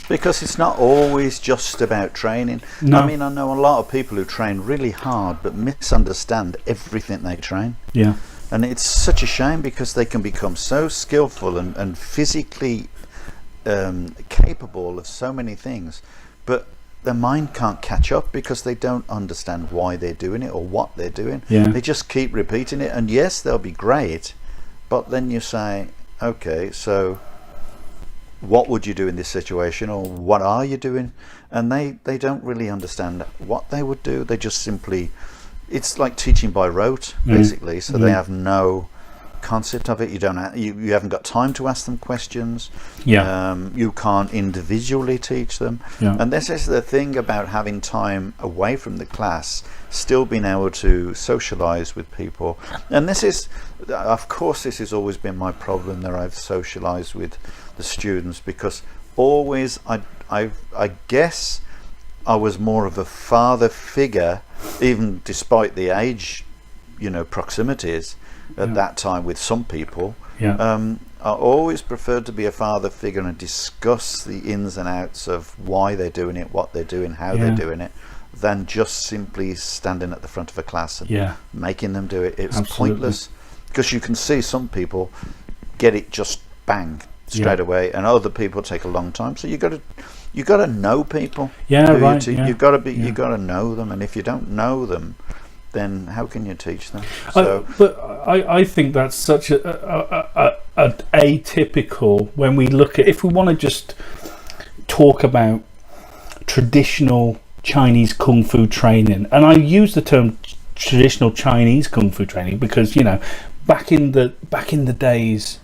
Because it's not always just about training. No. I mean, I know a lot of people who train really hard but misunderstand everything they train. Yeah. And it's such a shame because they can become so skillful and physically capable of so many things, but their mind can't catch up because they don't understand why they're doing it or what they're doing. Yeah. They just keep repeating it, and yes, they'll be great, but then you say, okay, so what would you do in this situation, or what are you doing? And they don't really understand what they would do. They just simply, it's like teaching by rote basically, so they have no concept of it. You don't. You haven't got time to ask them questions. Yeah. You can't individually teach them. Yeah. And this is the thing about having time away from the class, still being able to socialise with people. And this is, of course, this has always been my problem, that I've socialised with the students, because always I guess I was more of a father figure, even despite the age, proximities at that time with some people. Yeah. I always preferred to be a father figure and discuss the ins and outs of why they're doing it, what they're doing, how they're doing it, than just simply standing at the front of a class and making them do it. It's pointless, because you can see some people get it just bang straight away, and other people take a long time. So you got to know people. Yeah, right. You've got to know them, and if you don't know them, then how can you teach them? So, but I think that's such a atypical, when we look at, if we want to just talk about traditional Chinese kung fu training, and I use the term traditional Chinese kung fu training because back in the days,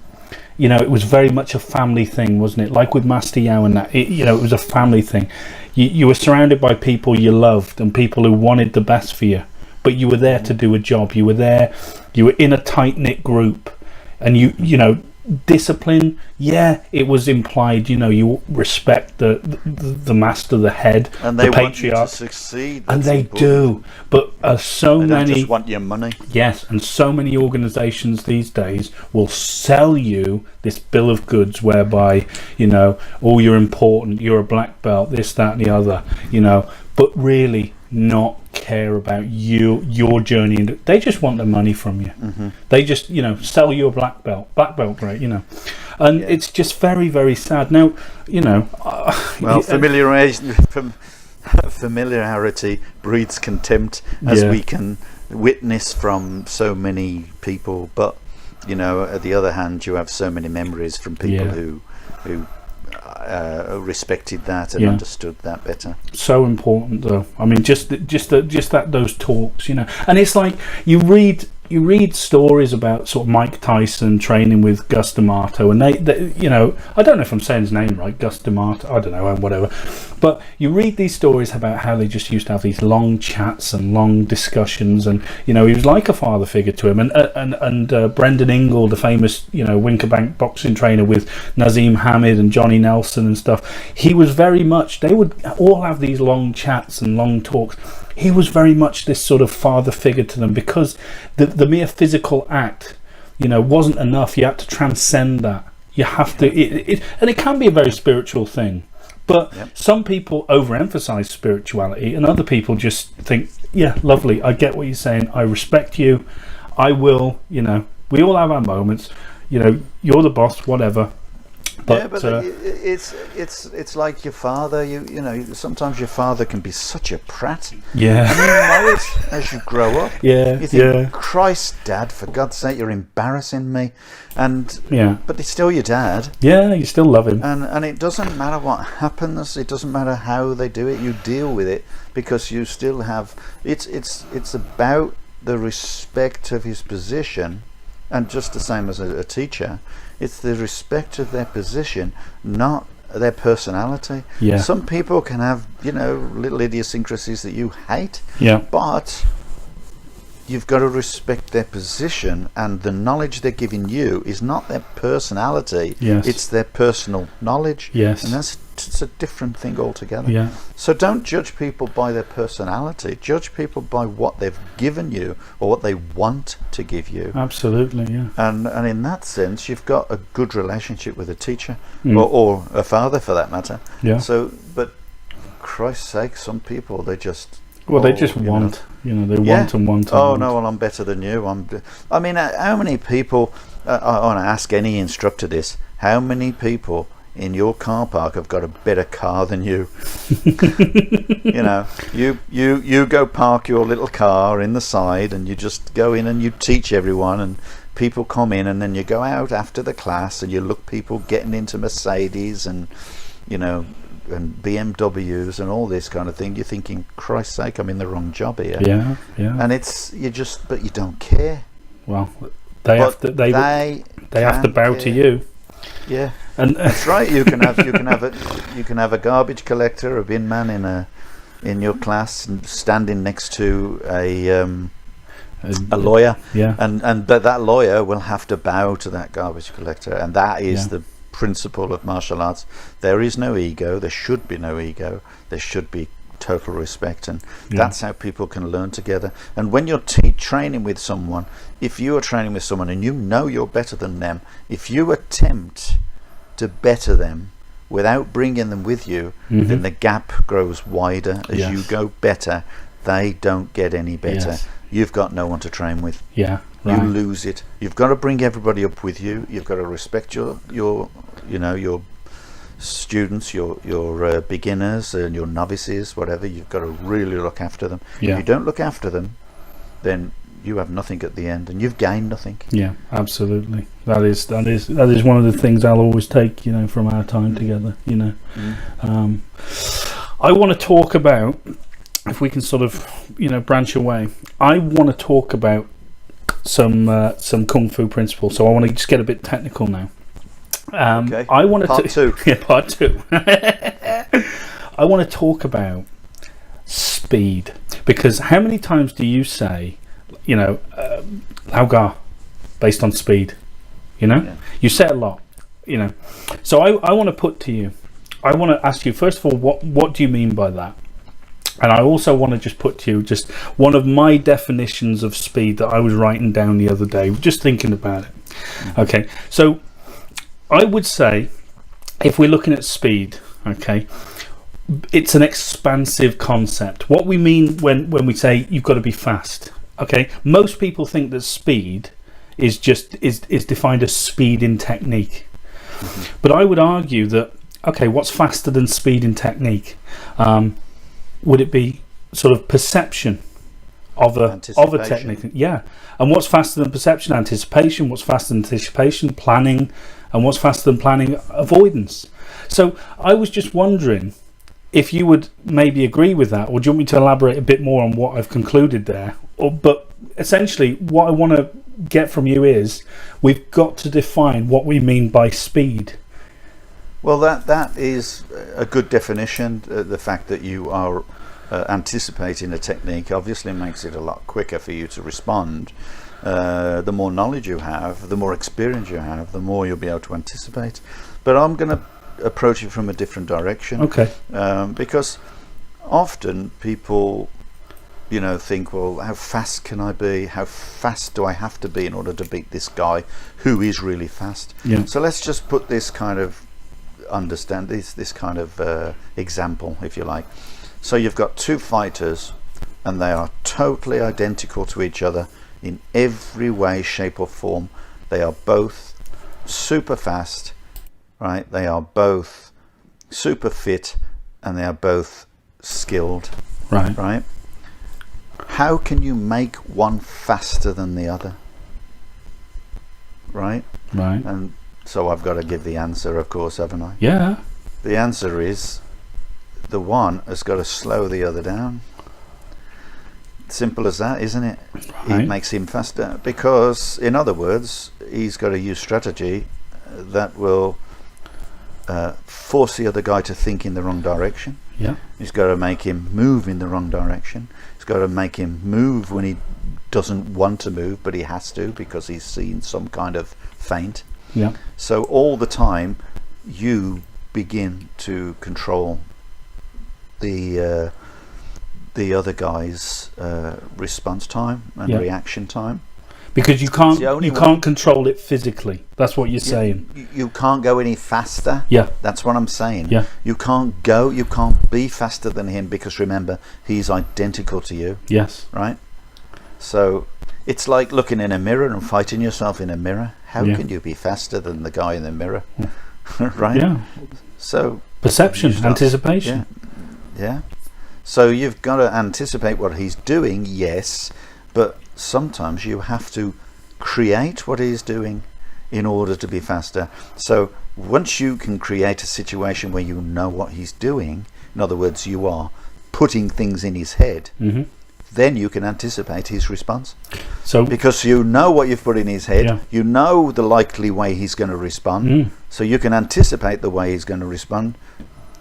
it was very much a family thing, wasn't it? Like with Master Yao and that, it was a family thing. You were surrounded by people you loved and people who wanted the best for you, but you were there to do a job. You were in a tight-knit group, and discipline, it was implied. You respect the master, the head, and they the want you to patriarch, succeed. and they do. But so they many don't just want your money. Yes, and so many organisations these days will sell you this bill of goods whereby you're important, you're a black belt, this, that, and the other. But really not care about your journey. They just want the money from you. Mm-hmm. They just sell you a black belt, great, and it's just very, very sad. Now well, familiarity breeds contempt, as we can witness from so many people. But at the other hand, you have so many memories from people who respected that and understood that better. So important, though. I mean, just that those talks, and it's like you read stories about sort of Mike Tyson training with Gus D'Amato, and they I don't know if I'm saying his name right, Gus D'Amato, I don't know, whatever, but you read these stories about how they just used to have these long chats and long discussions, and he was like a father figure to him, and Brendan Ingle, the famous Winkerbank boxing trainer with Nazim Hamid and Johnny Nelson and stuff, he was very much, they would all have these long chats and long talks. He was very much this sort of father figure to them, because the mere physical act, wasn't enough. You had to transcend that. You have to, and it can be a very spiritual thing. But some people overemphasize spirituality, and other people just think, lovely, I get what you're saying. I respect you. I will, we all have our moments. You're the boss, whatever. But it's like your father. Sometimes your father can be such a prat. Yeah. And you know it as you grow up. Yeah. You think, Christ, Dad, for God's sake, you're embarrassing me. And but it's still your dad. Yeah, you still love him. And it doesn't matter what happens. It doesn't matter how they do it. You deal with it, because you still have. It's about the respect of his position, and just the same as a teacher. It's the respect of their position, not their personality. Yeah. Some people can have, little idiosyncrasies that you hate. Yeah. But you've got to respect their position, and the knowledge they're giving you is not their personality. Yes. It's their personal knowledge. Yes. And it's a different thing altogether. Yeah. So don't judge people by their personality. Judge people by what they've given you, or what they want to give you. Absolutely, yeah. And in that sense, you've got a good relationship with a teacher, or a father for that matter. Yeah. So, but Christ's sake, some people, they just... they just want, they want and want. Oh, no, well, I'm better than you. I mean, how many people, I want to ask any instructor this, how many people in your car park have got a better car than you? You go park your little car in the side, and you just go in and you teach everyone, and people come in, and then you go out after the class and you look people getting into Mercedes and and BMWs and all this kind of thing. You're thinking, Christ's sake, I'm in the wrong job here. Yeah. And but you don't care. Well, They but have to bow to you. Yeah, And that's right. You can have a garbage collector, a bin man in your class, and standing next to a lawyer. Yeah. But that lawyer will have to bow to that garbage collector, and that is the principle of martial arts. There is no ego. There should be no ego. There should be total respect, and that's how people can learn together. And when you're training with someone, if you are training with someone and you know you're better than them, if you attempt to better them without bringing them with you, then the gap grows wider. As you go better, they don't get any better. Yes. You've got no one to train with. Yeah, You right. lose it. You've got to bring everybody up with you. You've got to respect your students, your beginners and your novices, whatever. You've got to really look after them. Yeah. If you don't look after them, then you have nothing at the end, and you've gained nothing. Yeah, absolutely. That is one of the things I'll always take, from our time together. I want to talk about, if we can sort of, branch away. I want to talk about some kung fu principles. So I want to just get a bit technical now. Okay. I want to Part two. Yeah, part two. I want to talk about speed, because how many times do you say, Lau Gar, based on speed? You say it a lot. So I want to put to you. I want to ask you first of all, what do you mean by that? And I also want to just put to you just one of my definitions of speed that I was writing down the other day, just thinking about it. Okay, so I would say, if we're looking at speed, okay, it's an expansive concept. What we mean when we say you've got to be fast, okay, most people think that speed is defined as speed in technique. But I would argue that, okay, what's faster than speed in technique? Would it be sort of perception of a technique? Yeah. And what's faster than perception? Anticipation. What's faster than anticipation? Planning. And what's faster than planning? Avoidance. So I was just wondering if you would maybe agree with that, or do you want me to elaborate a bit more on what I've concluded there? But essentially, what I want to get from you is we've got to define what we mean by speed. Well, that is a good definition. The fact that you are anticipating a technique obviously makes it a lot quicker for you to respond. The more knowledge you have, the more experience you have, the more you'll be able to anticipate. But I'm going to approach it from a different direction. Okay. Because often people, think, well, how fast can I be? How fast do I have to be in order to beat this guy who is really fast? Yeah. So let's just put this kind of this kind of example, if you like. So you've got two fighters, and they are totally identical to each other in every way, shape or form. They are both super fast, right? They are both super fit, and they are both skilled, right? How can you make one faster than the other? Right. And so I've got to give the answer, of course, haven't I? Yeah. The answer is the one has got to slow the other down. Simple as that, isn't it? Right. It makes him faster, because, in other words, he's got to use strategy that will force the other guy to think in the wrong direction. Yeah. He's got to make him move in the wrong direction. He's got to make him move when he doesn't want to move, but he has to because he's seen some kind of feint. Yeah. So all the time you begin to control the other guy's response time and reaction time, because you can't control it physically. That's what you're saying. You can't go any faster. Yeah. That's what I'm saying. Yeah. You can't be faster than him, because remember, he's identical to you. Yes. Right. So it's like looking in a mirror and fighting yourself in a mirror. How can you be faster than the guy in the mirror? Right? Yeah. So perception, anticipation. Yeah. So you've got to anticipate what he's doing, yes, but sometimes you have to create what he's doing in order to be faster. So once you can create a situation where you know what he's doing, in other words, you are putting things in his head, then you can anticipate his response. So Because you know what you've put in his head, Yeah. you know the likely way he's going to respond, so you can anticipate the way he's going to respond,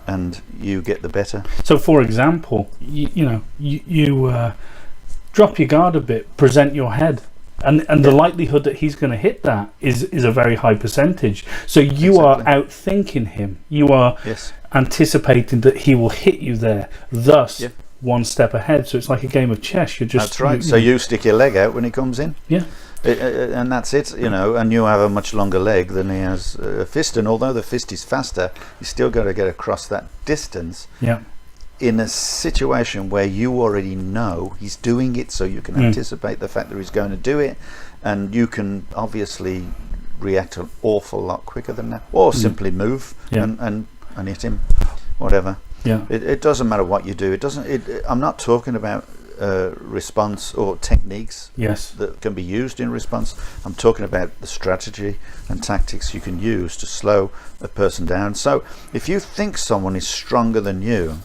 and you get the better. So, for example, you drop your guard a bit, present your head, and the likelihood that he's going to hit that is a very high percentage. So you are outthinking him. You are Yes. anticipating that he will hit you there. Thus, Yeah. one step ahead. So it's like a game of chess. You're just That's right. So you stick your leg out when he comes in. yeah. And that's it, and you have a much longer leg than he has a fist, and although the fist is faster, you still got to get across that distance Yeah. in a situation where you already know he's doing it, so you can anticipate the fact that he's going to do it, and you can obviously react an awful lot quicker than that, or simply move and hit him, whatever. Yeah. It doesn't matter what you do. It doesn't. I'm not talking about response or techniques Yes. that can be used in response. I'm talking about the strategy and tactics you can use to slow a person down. So if you think someone is stronger than you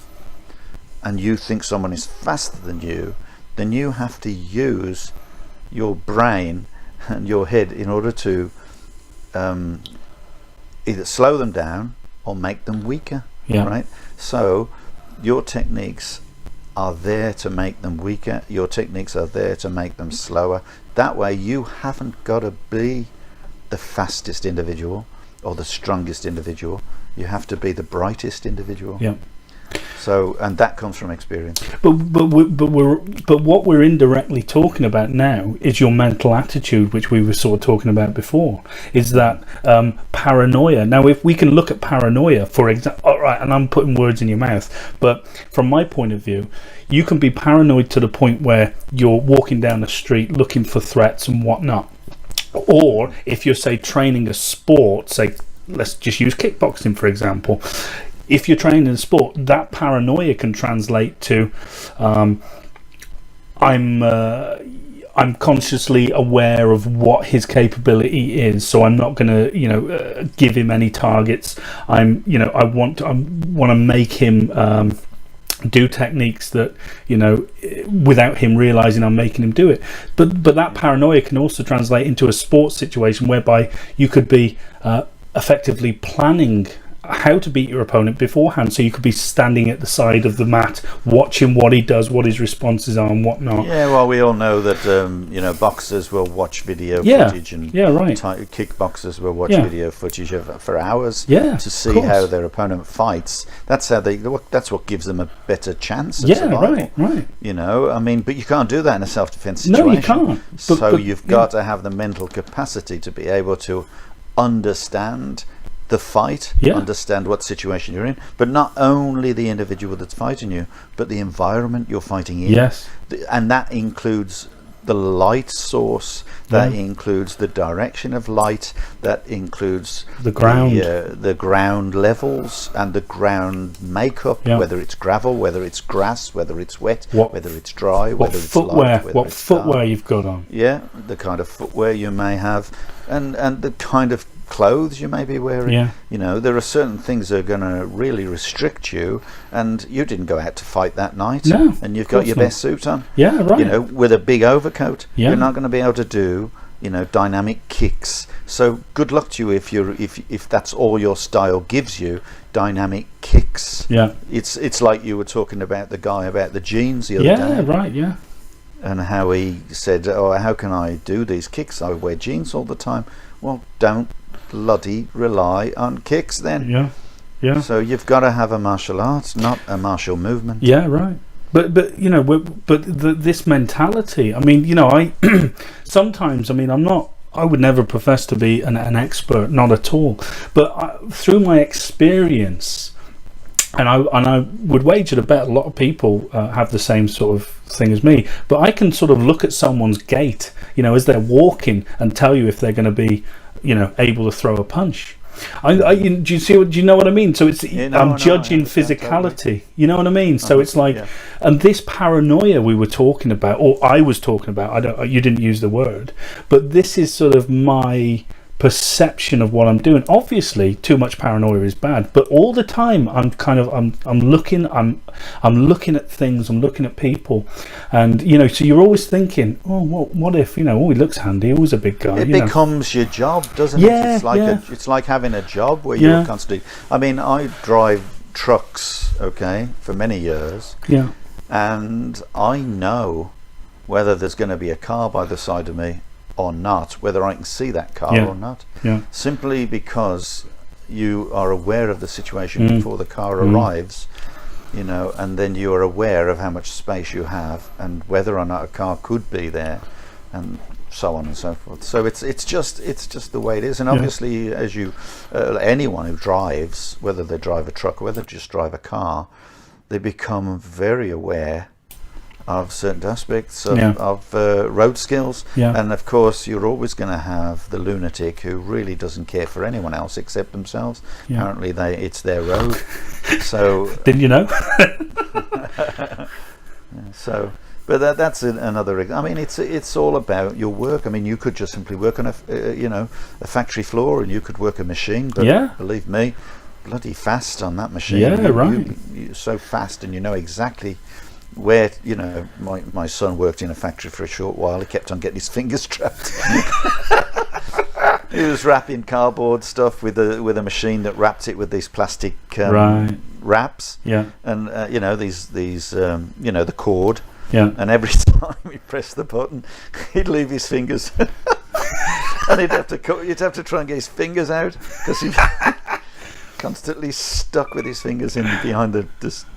and you think someone is faster than you, then you have to use your brain and your head in order to either slow them down or make them weaker. Yeah. Right? So your techniques are there to make them weaker. Your techniques are there to make them slower. That way you haven't got to be the fastest individual or the strongest individual. You have to be the brightest individual. Yeah. So, and that comes from experience. But what we're indirectly talking about now is your mental attitude, which we were sort of talking about before. Is that paranoia? Now, if we can look at paranoia, for example, all right, and I'm putting words in your mouth, but from my point of view, you can be paranoid to the point where you're walking down the street looking for threats and whatnot. Or if you're, say, training a sport, say, let's just use kickboxing for example. If you're training in sport, that paranoia can translate to I'm consciously aware of what his capability is, so I'm not going to give him any targets. I want to make him do techniques that without him realizing I'm making him do it. But that paranoia can also translate into a sports situation whereby you could be effectively planning how to beat your opponent beforehand, so you could be standing at the side of the mat watching what he does, what his responses are and whatnot. Yeah, well, we all know that boxers will watch video footage, and kickboxers will watch video footage for hours to see how their opponent fights. That's how that's what gives them a better chance of survival. Right. I mean, but you can't do that in a self-defense situation. No, you can't. So you've got to have the mental capacity to be able to understand the fight, understand what situation you're in, but not only the individual that's fighting you, but the environment you're fighting in. Yes. And that includes the light source, that includes the direction of light, that includes the ground, the ground levels and the ground makeup, whether it's gravel, whether it's grass, whether it's wet, whether it's dry, whether it's light, whether it's footwear dark. You've got on. Yeah, the kind of footwear you may have, and the kind of clothes you may be wearing. There are certain things that are going to really restrict you, and you didn't go out to fight that night. No, and you've got your best suit on. Yeah, right. With a big overcoat. You're not going to be able to do dynamic kicks. So good luck to you if that's all your style gives you, dynamic kicks. Yeah, it's like you were talking about the guy about the jeans the other day. Right. Yeah, and how he said, "Oh, how can I do these kicks? I wear jeans all the time." Well, don't bloody rely on kicks then. Yeah. So you've got to have a martial art, not a martial movement. Yeah, right. But this mentality. I mean, I sometimes. I mean, I would never profess to be an expert, not at all. But through my experience, and I would wager to bet a lot of people have the same sort of thing as me. But I can sort of look at someone's gait, as they're walking, and tell you if they're going to be, able to throw a punch. Do you know what I mean? So it's I'm judging physicality. Totally. You know what I mean? So it's like, and this paranoia we were talking about, or I was talking about. You didn't use the word, but this is sort of my perception of what I'm doing. Obviously, too much paranoia is bad, but all the time I'm looking at things, I'm looking at people, and so you're always thinking, oh, what if he looks handy, always a big guy. It becomes your job, doesn't it? It's like it's like having a job where you're constantly. I mean, I drive trucks, for many years, and I know whether there's going to be a car by the side of me or not, whether I can see that car or not, simply because you are aware of the situation before the car arrives, and then you are aware of how much space you have and whether or not a car could be there, and so on and so forth. So it's just the way it is. And obviously, as anyone who drives, whether they drive a truck or whether they just drive a car, they become very aware of certain aspects of road skills, and of course you're always going to have the lunatic who really doesn't care for anyone else except themselves. Apparently it's their road. So didn't you know? So but that's another. I mean, it's all about your work. I mean, you could just simply work on a factory floor, and you could work a machine, but believe me, bloody fast on that machine. You're so fast, and you know exactly where. My son worked in a factory for a short while. He kept on getting his fingers trapped. He was wrapping cardboard stuff with a machine that wrapped it with these plastic wraps. And these the cord. And every time he pressed the button, he'd leave his fingers, and you'd have to try and get his fingers out because he's constantly stuck with his fingers in behind the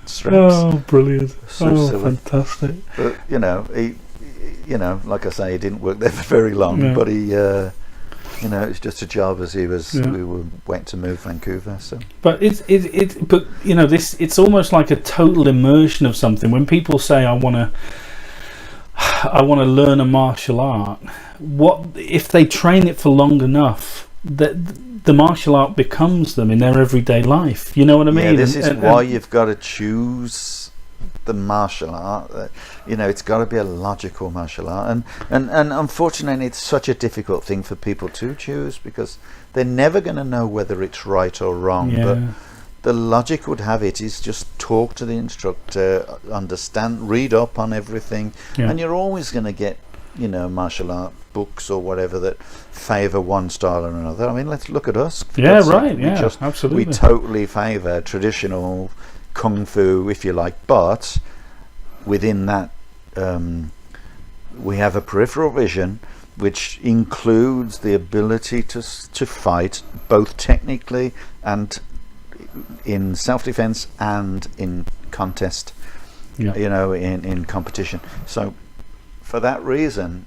straps. Oh, brilliant! So silly. Fantastic. But he, like I say, he didn't work there for very long. But he, it was just a job as we went to move Vancouver. So, but it's almost like a total immersion of something. When people say, I want to learn a martial art, what if they train it for long enough that the martial art becomes them in their everyday life? You know what I mean? This is why you've got to choose the martial art. It's got to be a logical martial art, and unfortunately it's such a difficult thing for people to choose because they're never going to know whether it's right or wrong. But the logic would have it is just talk to the instructor, understand, read up on everything, and you're always going to get martial art books or whatever that favour one style or another. I mean, let's look at us. Absolutely. We totally favour traditional kung fu, if you like, but within that we have a peripheral vision which includes the ability to fight both technically and in self-defense and in contest, in competition. So for that reason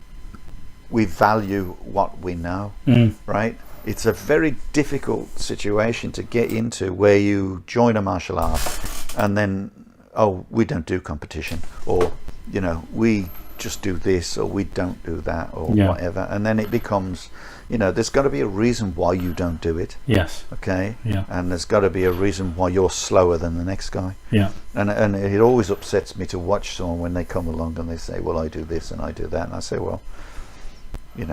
we value what we know, right? It's a very difficult situation to get into where you join a martial art and then, we don't do competition, or, we just do this, or we don't do that, or whatever. And then it becomes, there's got to be a reason why you don't do it. Yes. Okay? Yeah. And there's got to be a reason why you're slower than the next guy. Yeah. And it always upsets me to watch someone when they come along and they say, well, I do this and I do that. And I say, well,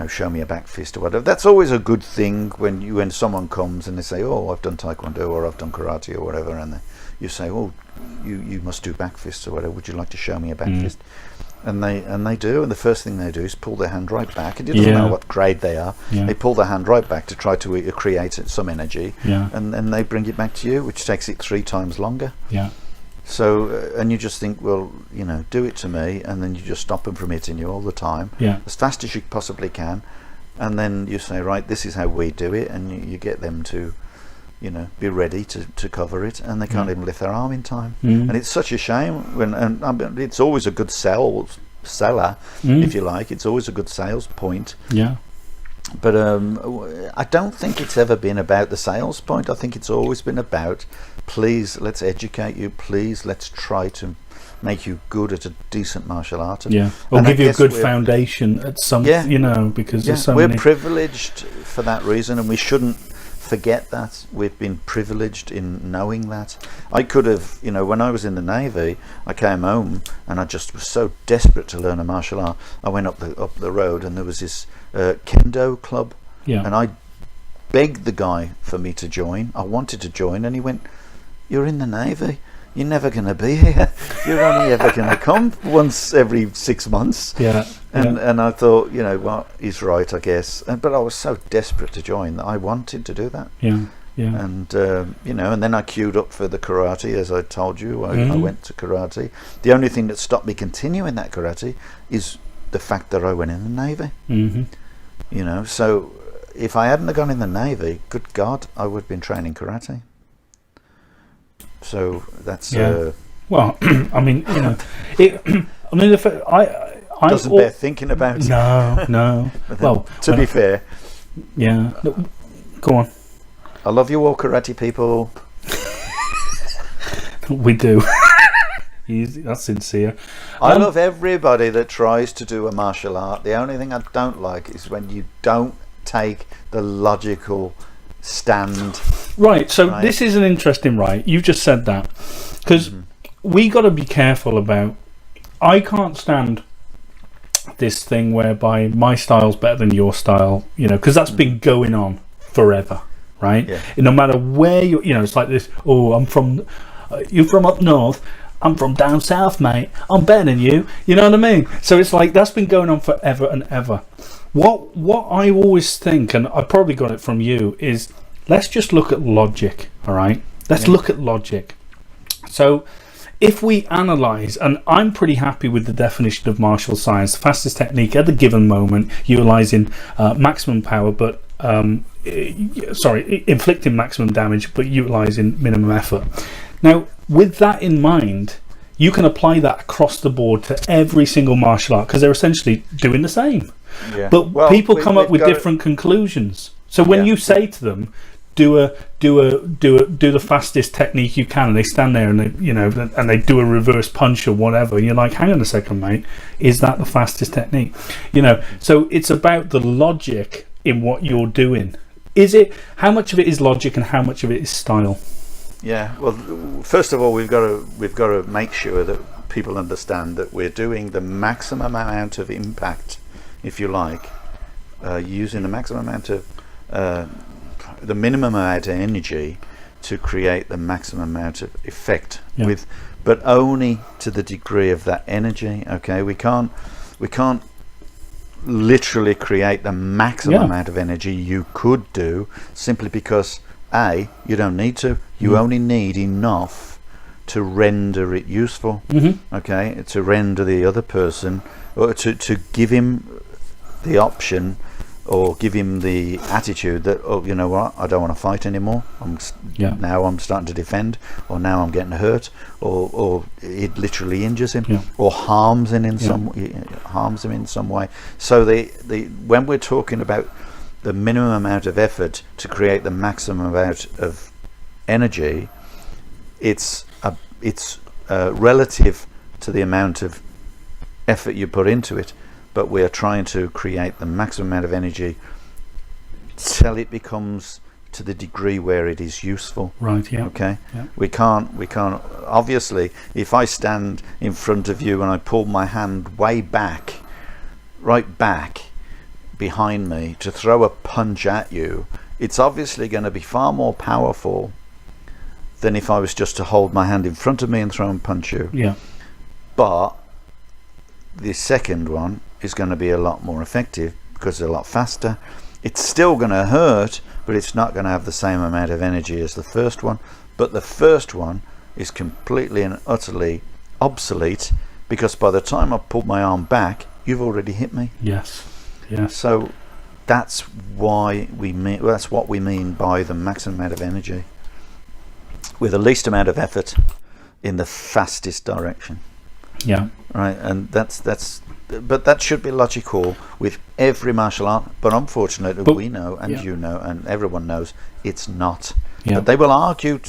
show me a back fist or whatever. That's always a good thing when someone comes and they say, oh, I've done taekwondo or I've done karate or whatever, and you say, oh, you must do back fists or whatever. Would you like to show me a back fist? And they do, and the first thing they do is pull their hand right back. It doesn't matter what grade they are. They pull their hand right back to try to create some energy, and then they bring it back to you, which takes it 3 times longer. So, and you just think, well, do it to me, and then you just stop them from hitting you all the time, as fast as you possibly can, and then you say, right, this is how we do it, and you get them to, be ready to cover it, and they can't even lift their arm in time. And it's such a shame and it's always a good seller, if you like. It's always a good sales point. But I don't think it's ever been about the sales point. I think it's always been about, please, let's educate you. Please, let's try to make you good at a decent martial art. Or give you a good foundation at some, because there's so we're many. privileged for that reason, and we shouldn't forget that. We've been privileged in knowing that. I could have, when I was in the Navy, I came home and I just was so desperate to learn a martial art. I went up the road and there was this kendo club, and I begged the guy for me to join. I wanted to join, and he went, "You're in the Navy. You're never going to be here. You're only ever going to come once every 6 months." And I thought, well, he's right, I guess. But I was so desperate to join that I wanted to do that. And and then I queued up for the karate, as I told you. I went to karate. The only thing that stopped me continuing that karate is the fact that I went in the Navy. So if I hadn't have gone in the Navy, good God, I would have been training karate. So that's well, I mean, I doesn't bear thinking about it. No. Well, to be fair, go on. I love you all, karate people. We do. That's sincere. I love everybody that tries to do a martial art. The only thing I don't like is when you don't take the logical stand. Right, so this is an interesting you've just said that, because we got to be careful about, I can't stand this thing whereby my style's better than your style, because that's been going on forever, right? No matter where it's like this, you're from up north, I'm from down south, mate, I'm better than you know what I mean? So it's like, that's been going on forever and ever. What I always think, and I probably got it from you, is let's just look at logic, all right? Let's look at logic. So if we analyse, and I'm pretty happy with the definition of martial science, the fastest technique at the given moment, utilising maximum power, but inflicting maximum damage, but utilising minimum effort. Now, with that in mind, you can apply that across the board to every single martial art, because they're essentially doing the same. But people come up with different conclusions. So when you say to them, do the fastest technique you can, and they stand there and they, and they do a reverse punch or whatever, and you're like, hang on a second, mate, is that the fastest technique? So it's about the logic in what you're doing. How much of it is logic and how much of it is style? Well, first of all, we've got to make sure that people understand that we're doing the maximum amount of impact, if you like, using the maximum amount of the minimum amount of energy to create the maximum amount of effect, but only to the degree of that energy. Okay, we can't literally create the maximum amount of energy you could do, simply because you don't need to. You only need enough to render it useful. Okay, to render the other person, or to give him the option, or give him the attitude that, you know what, I don't want to fight anymore. Now I'm starting to defend, or now I'm getting hurt, or it literally injures him, or harms him in some way. So when we're talking about the minimum amount of effort to create the maximum amount of energy, it's relative to the amount of effort you put into it. But we are trying to create the maximum amount of energy till it becomes to the degree where it is useful. Right. Yeah. Okay. Yeah. We can't. Obviously, if I stand in front of you and I pull my hand way back, right back behind me to throw a punch at you, it's obviously going to be far more powerful than if I was just to hold my hand in front of me and throw and punch you. Yeah. But the second one is going to be a lot more effective because it's a lot faster. It's still going to hurt, but it's not going to have the same amount of energy as the first one. But the first one is completely and utterly obsolete, because by the time I pulled my arm back, you've already hit me. Yes. So that's why that's what we mean by the maximum amount of energy with the least amount of effort in the fastest direction. Yeah. Right, and but that should be logical with every martial art. But unfortunately, we know, and you know, and everyone knows, it's not. Yeah. But they will argue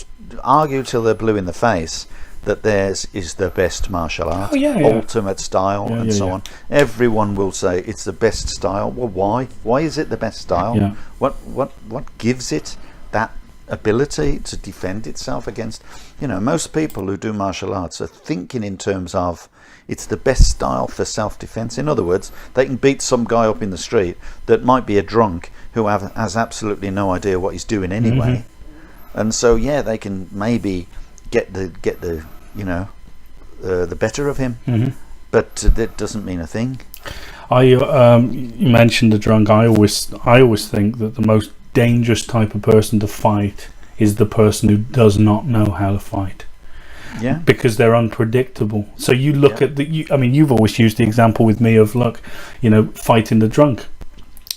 till they're blue in the face that theirs is the best martial art, ultimate style, and so on. Everyone will say it's the best style. Well, why? Why is it the best style? Yeah. What gives it that ability to defend itself against? Most people who do martial arts are thinking in terms of, it's the best style for self-defense. In other words, they can beat some guy up in the street that might be a drunk who has absolutely no idea what he's doing anyway. And so they can maybe get the the better of him, but that doesn't mean a thing. You mentioned the drunk. I always think that the most dangerous type of person to fight is the person who does not know how to fight. Yeah, because they're unpredictable. So you look at you've always used the example with me of fighting the drunk.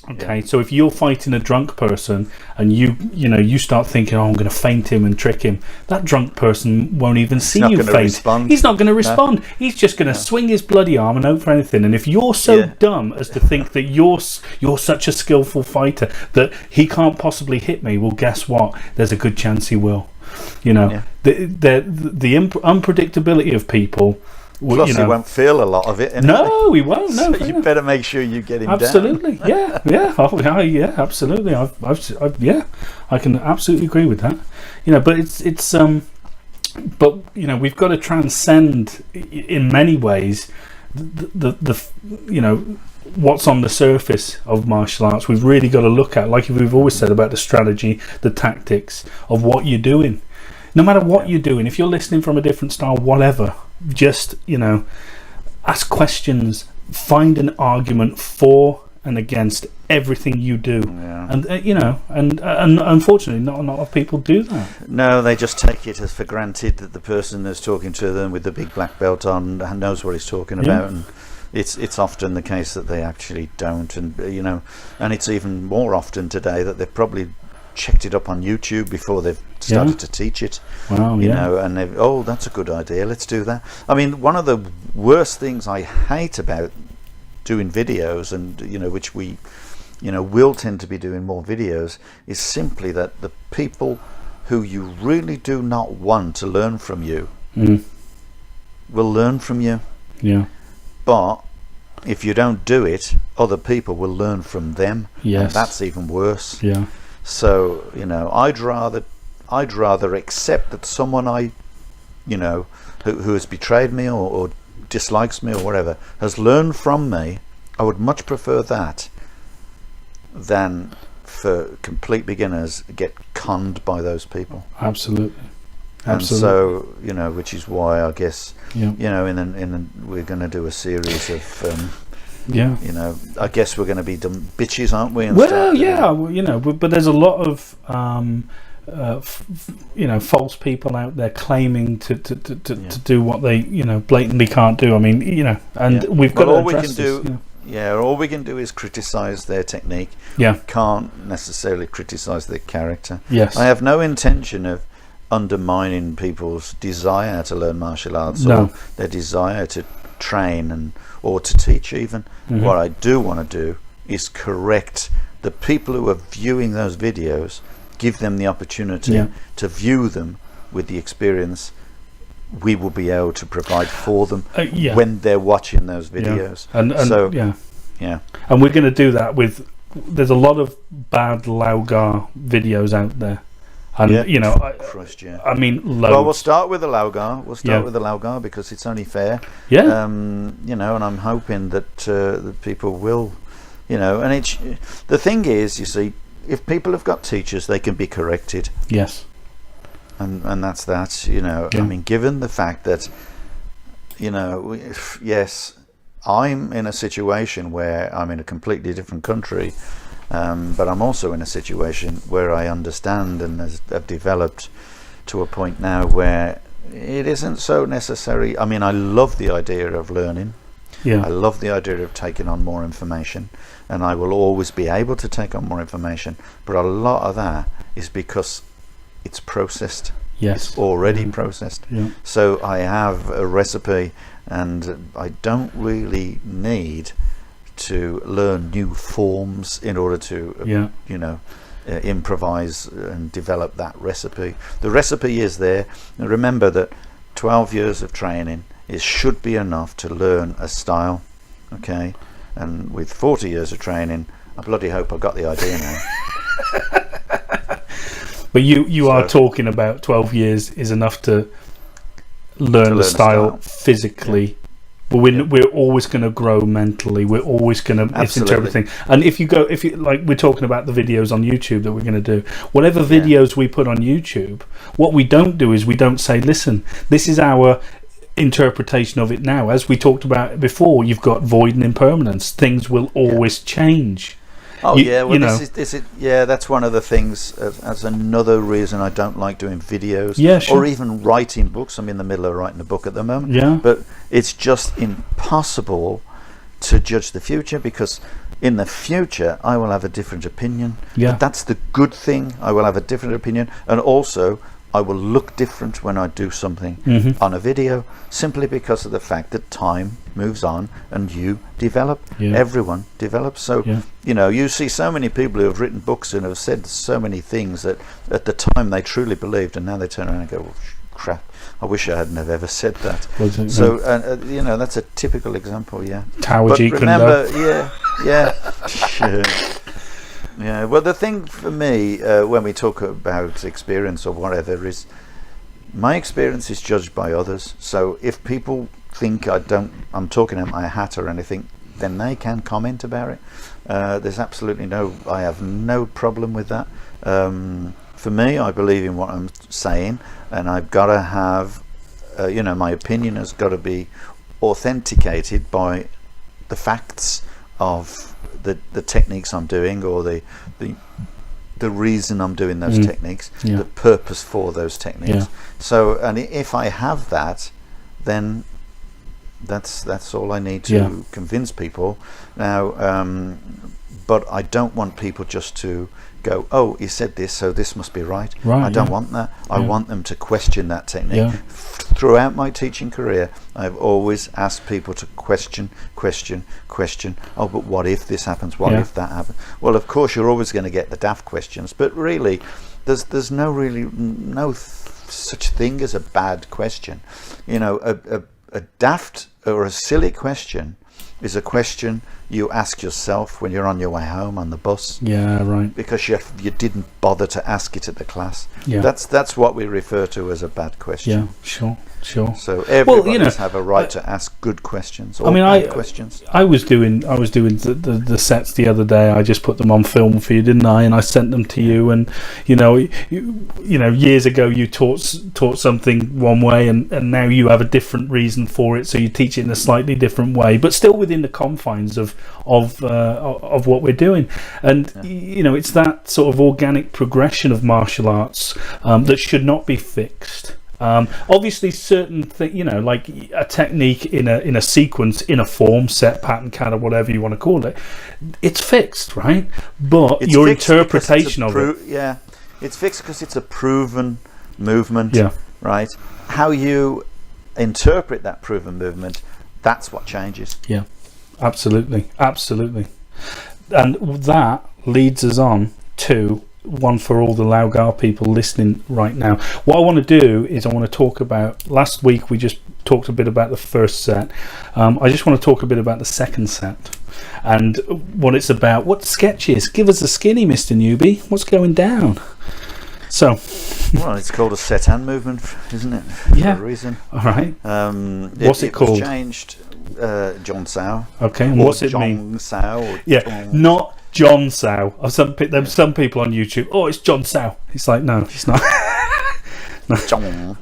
Okay, so if you're fighting a drunk person and you start thinking, I'm going to feint him and trick him, that drunk person won't even see you feint. He's not going to respond. No. He's just going to swing his bloody arm and hope for anything. And if you're so dumb as to think that you're such a skillful fighter that he can't possibly hit me, well, guess what? There's a good chance he will. The unpredictability of people. Plus, he won't feel a lot of it. Anyway. No, he won't. No, so you better make sure you get him absolutely. down. Yeah, absolutely. I can absolutely agree with that. But it's but we've got to transcend in many ways the what's on the surface of martial arts. We've really got to look at, like we've always said, about the strategy, the tactics of what you're doing. No matter what you're doing, if you're listening from a different style, whatever, just ask questions, find an argument for and against everything you do, and and unfortunately, not a lot of people do that. No, they just take it as for granted that the person that's talking to them with the big black belt on knows what he's talking about, and it's often the case that they actually don't, and and it's even more often today that they've probably checked it up on YouTube before they've started to teach it. Wow, and they've, that's a good idea, let's do that. I mean, one of the worst things I hate about doing videos, and which we will tend to be doing more videos, is simply that the people who you really do not want to learn from you will learn from you. But if you don't do it, other people will learn from them. And that's even worse. So I'd rather accept that someone who has betrayed me or dislikes me or whatever has learned from me. I would much prefer that than for complete beginners get conned by those people. Absolutely. And so which is why I guess we're going to do a series of. I guess we're going to be dumb bitches, aren't we? But there's a lot of false people out there claiming to do what they blatantly can't do. I mean, we've got to address this. All we can do is criticize their technique. Can't necessarily criticize their character. Yes, I have no intention of undermining people's desire to learn martial arts or their desire to train or to teach even. What I do want to do is correct the people who are viewing those videos, give them the opportunity to view them with the experience we will be able to provide for them when they're watching those videos. And we're going to do that with, there's a lot of bad Lau Gar videos out there. And I mean, loads. Well, we'll start with the Lau Gar. We'll start with the Lau Gar because it's only fair. And I'm hoping that the people will, and the thing is, you see, if people have got teachers, they can be corrected. Yes. And that's that. I mean, given the fact that, yes, I'm in a situation where I'm in a completely different country. But I'm also in a situation where I understand and have developed to a point now where it isn't so necessary. I mean, I love the idea of learning. I love the idea of taking on more information, and I will always be able to take on more information. But a lot of that is because it's processed. It's already processed. So I have a recipe, and I don't really need to learn new forms in order to improvise and develop that recipe. The recipe is there. And remember that 12 years of training should be enough to learn a style, okay? And with 40 years of training, I bloody hope I got the idea now. But you are talking about 12 years is enough to learn the style physically But we're always going to grow mentally. We're always going to misinterpret things. And if you like, we're talking about the videos on YouTube that we're going to do. Whatever videos we put on YouTube, what we don't do is we don't say, listen, this is our interpretation of it now. As we talked about before, you've got void and impermanence. Things will always change. Oh, this is that's one of the things, as another reason I don't like doing videos or even writing books. I'm in the middle of writing a book at the moment, but it's just impossible to judge the future, because in the future I will have a different opinion. But that's the good thing. I will have a different opinion, and also I will look different when I do something on a video, simply because of the fact that time moves on and you develop. Everyone develops. So you see so many people who have written books and have said so many things that at the time they truly believed, and now they turn around and go, well, crap, I wish I hadn't have ever said that. So that's a typical example. But remember, yeah, well, the thing for me, when we talk about experience or whatever, is my experience is judged by others. So if people think I'm talking out my hat or anything, then they can comment about it. There's absolutely I have no problem with that. For me, I believe in what I'm saying, and I've got to have, my opinion has got to be authenticated by the facts of the techniques I'm doing, or the reason I'm doing those techniques, the purpose for those techniques. So, and if I have that, then that's all I need to convince people. Now, but I don't want people just to go, oh, he said this, so this must be right. I don't want that. I want them to question that technique. Throughout my teaching career, I've always asked people to question. Oh, but what if this happens? What if that happens? Well, of course, you're always going to get the daft questions, but really, there's no such thing as a bad question. A daft or a silly question is a question you ask yourself when you're on your way home on the bus. Because you didn't bother to ask it at the class. That's what we refer to as a bad question. Sure. So everybody does have a right to ask good questions. Or bad questions. I was doing the sets the other day. I just put them on film for you, didn't I? And I sent them to you. And years ago you taught something one way, and now you have a different reason for it. So you teach it in a slightly different way, but still within the confines of what we're doing. And it's that sort of organic progression of martial arts that should not be fixed. Obviously certain things, like a technique in a sequence, in a form, set, pattern, cat, or whatever you want to call it, it's fixed, right? But your interpretation of it, it's fixed because it's a proven movement, right? How you interpret that proven movement, that's what changes. Absolutely. And that leads us on to one for all the Lau Gar people listening right now. What I want to do is I want to talk about, last week we just talked a bit about the first set. I just want to talk a bit about the second set and what it's about. What sketches? Give us a skinny, Mr. Newbie. What's going down? So, well, it's called a set and movement, isn't it? For a reason. All right. What's it called? It was changed, John Sao. Okay, and what's it mean? John Sao. Not John Sao. Some people on YouTube. Oh, it's John Sao. It's like, no, it's not. John.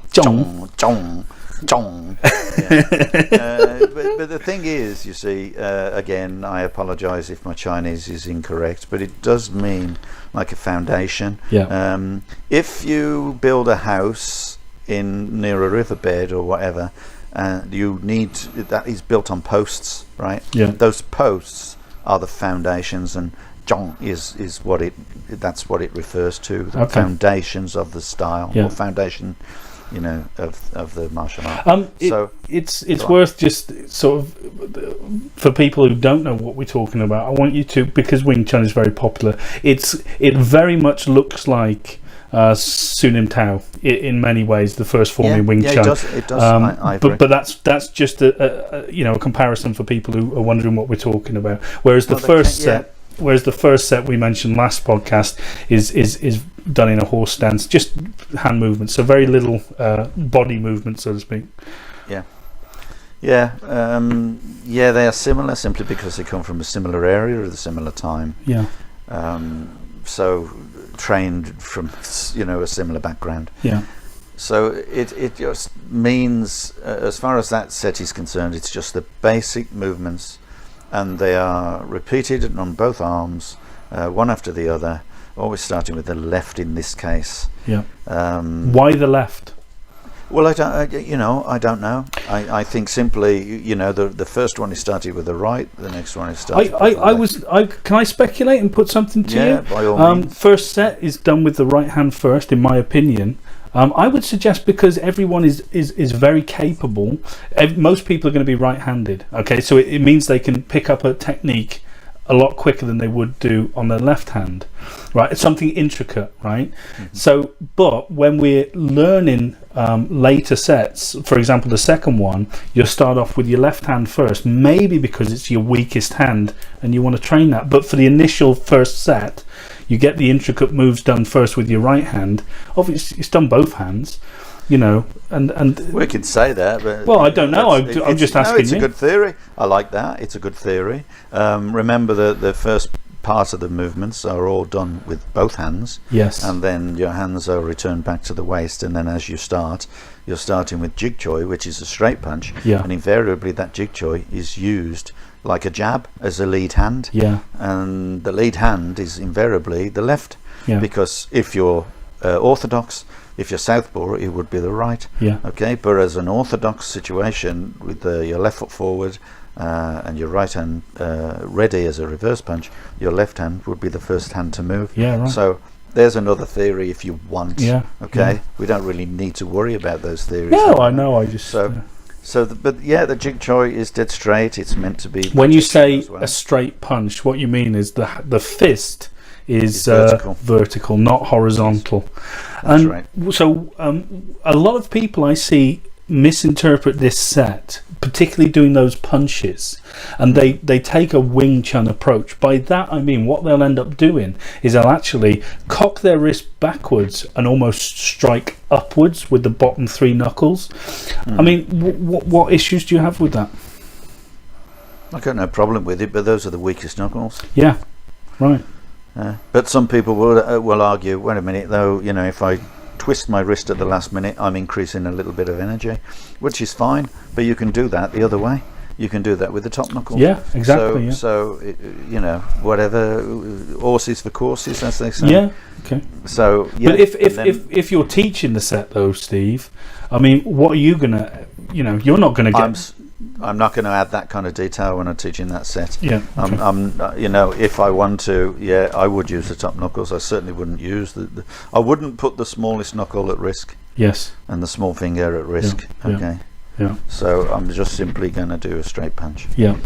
But the thing is, you see, again, I apologise if my Chinese is incorrect, but it does mean like a foundation. If you build a house near a riverbed or whatever, you need that is built on posts, right? Those posts are the foundations, and zhong is what that's what it refers to, the foundations of the style, or foundation, of the martial art. It's worth just sort of, for people who don't know what we're talking about, I want you to, because Wing Chun is very popular, it very much looks like Sunim Tao in many ways, the first form in Wing Chun. It does. I agree. But that's just a comparison for people who are wondering what we're talking about. Whereas the first set we mentioned last podcast is done in a horse stance, just hand movements, so very little body movement, so to speak. Yeah, they are similar simply because they come from a similar area at a similar time. Yeah. So trained from a similar background. Yeah. So it just means, as far as that set is concerned, it's just the basic movements, and they are repeated on both arms, one after the other, always starting with the left in this case. Yeah. Why the left? Well, I don't know. I think simply, the first one is started with the right, the next one is started with the left. Can I speculate and put something to you? Yeah, by all means. First set is done with the right hand first, in my opinion. I would suggest, because everyone is very capable, most people are going to be right-handed. Okay, so it means they can pick up a technique a lot quicker than they would do on their left hand, right? It's something intricate, right? Mm-hmm. So, but when we're learning later sets, for example, the second one, you'll start off with your left hand first, maybe because it's your weakest hand and you want to train that. But for the initial first set, you get the intricate moves done first with your right hand. Obviously, it's done both hands, and we can say that, but well, I don't know. I'm just asking. It's a good theory. I like that. It's a good theory. Remember that the first part of the movements are all done with both hands. Yes. And then your hands are returned back to the waist, and then as you start, you're starting with jig choi, which is a straight punch. Yeah. And invariably, that jig choi is used like a jab as a lead hand. Yeah. And the lead hand is invariably the left. Yeah. Because if you're orthodox, if you're southpaw, it would be the right. Yeah. Okay, but as an orthodox situation with your left foot forward and your right hand ready as a reverse punch, your left hand would be the first hand to move. Yeah, right. So there's another theory if you want. Yeah. Okay, yeah. We don't really need to worry about those theories. No, I know. I just the jig choi is dead straight. It's meant to be. When you say a straight punch, what you mean is the fist is vertical, not horizontal. That's right. So a lot of people I see misinterpret this set, particularly doing those punches, and they take a Wing Chun approach. By that I mean what they'll end up doing is they'll actually cock their wrist backwards and almost strike upwards with the bottom three knuckles. I mean, what issues do you have with that? I've got no problem with it, but those are the weakest knuckles. Yeah, right. But some people will argue, wait a minute though, if I twist my wrist at the last minute, I'm increasing a little bit of energy, which is fine, but you can do that the other way. You can do that with the top knuckle. Yeah, exactly. So whatever, horses for courses, as they say. Yeah, okay. So, yeah. But if you're teaching the set though, Steve, I mean, what are you gonna, you're not gonna get... I'm not going to add that kind of detail when I'm teaching that set. Yeah. Okay. If I want to, I would use the top knuckles. I certainly wouldn't use I wouldn't put the smallest knuckle at risk. Yes. And the small finger at risk. Yeah. Okay. Yeah. So I'm just simply going to do a straight punch. Yeah.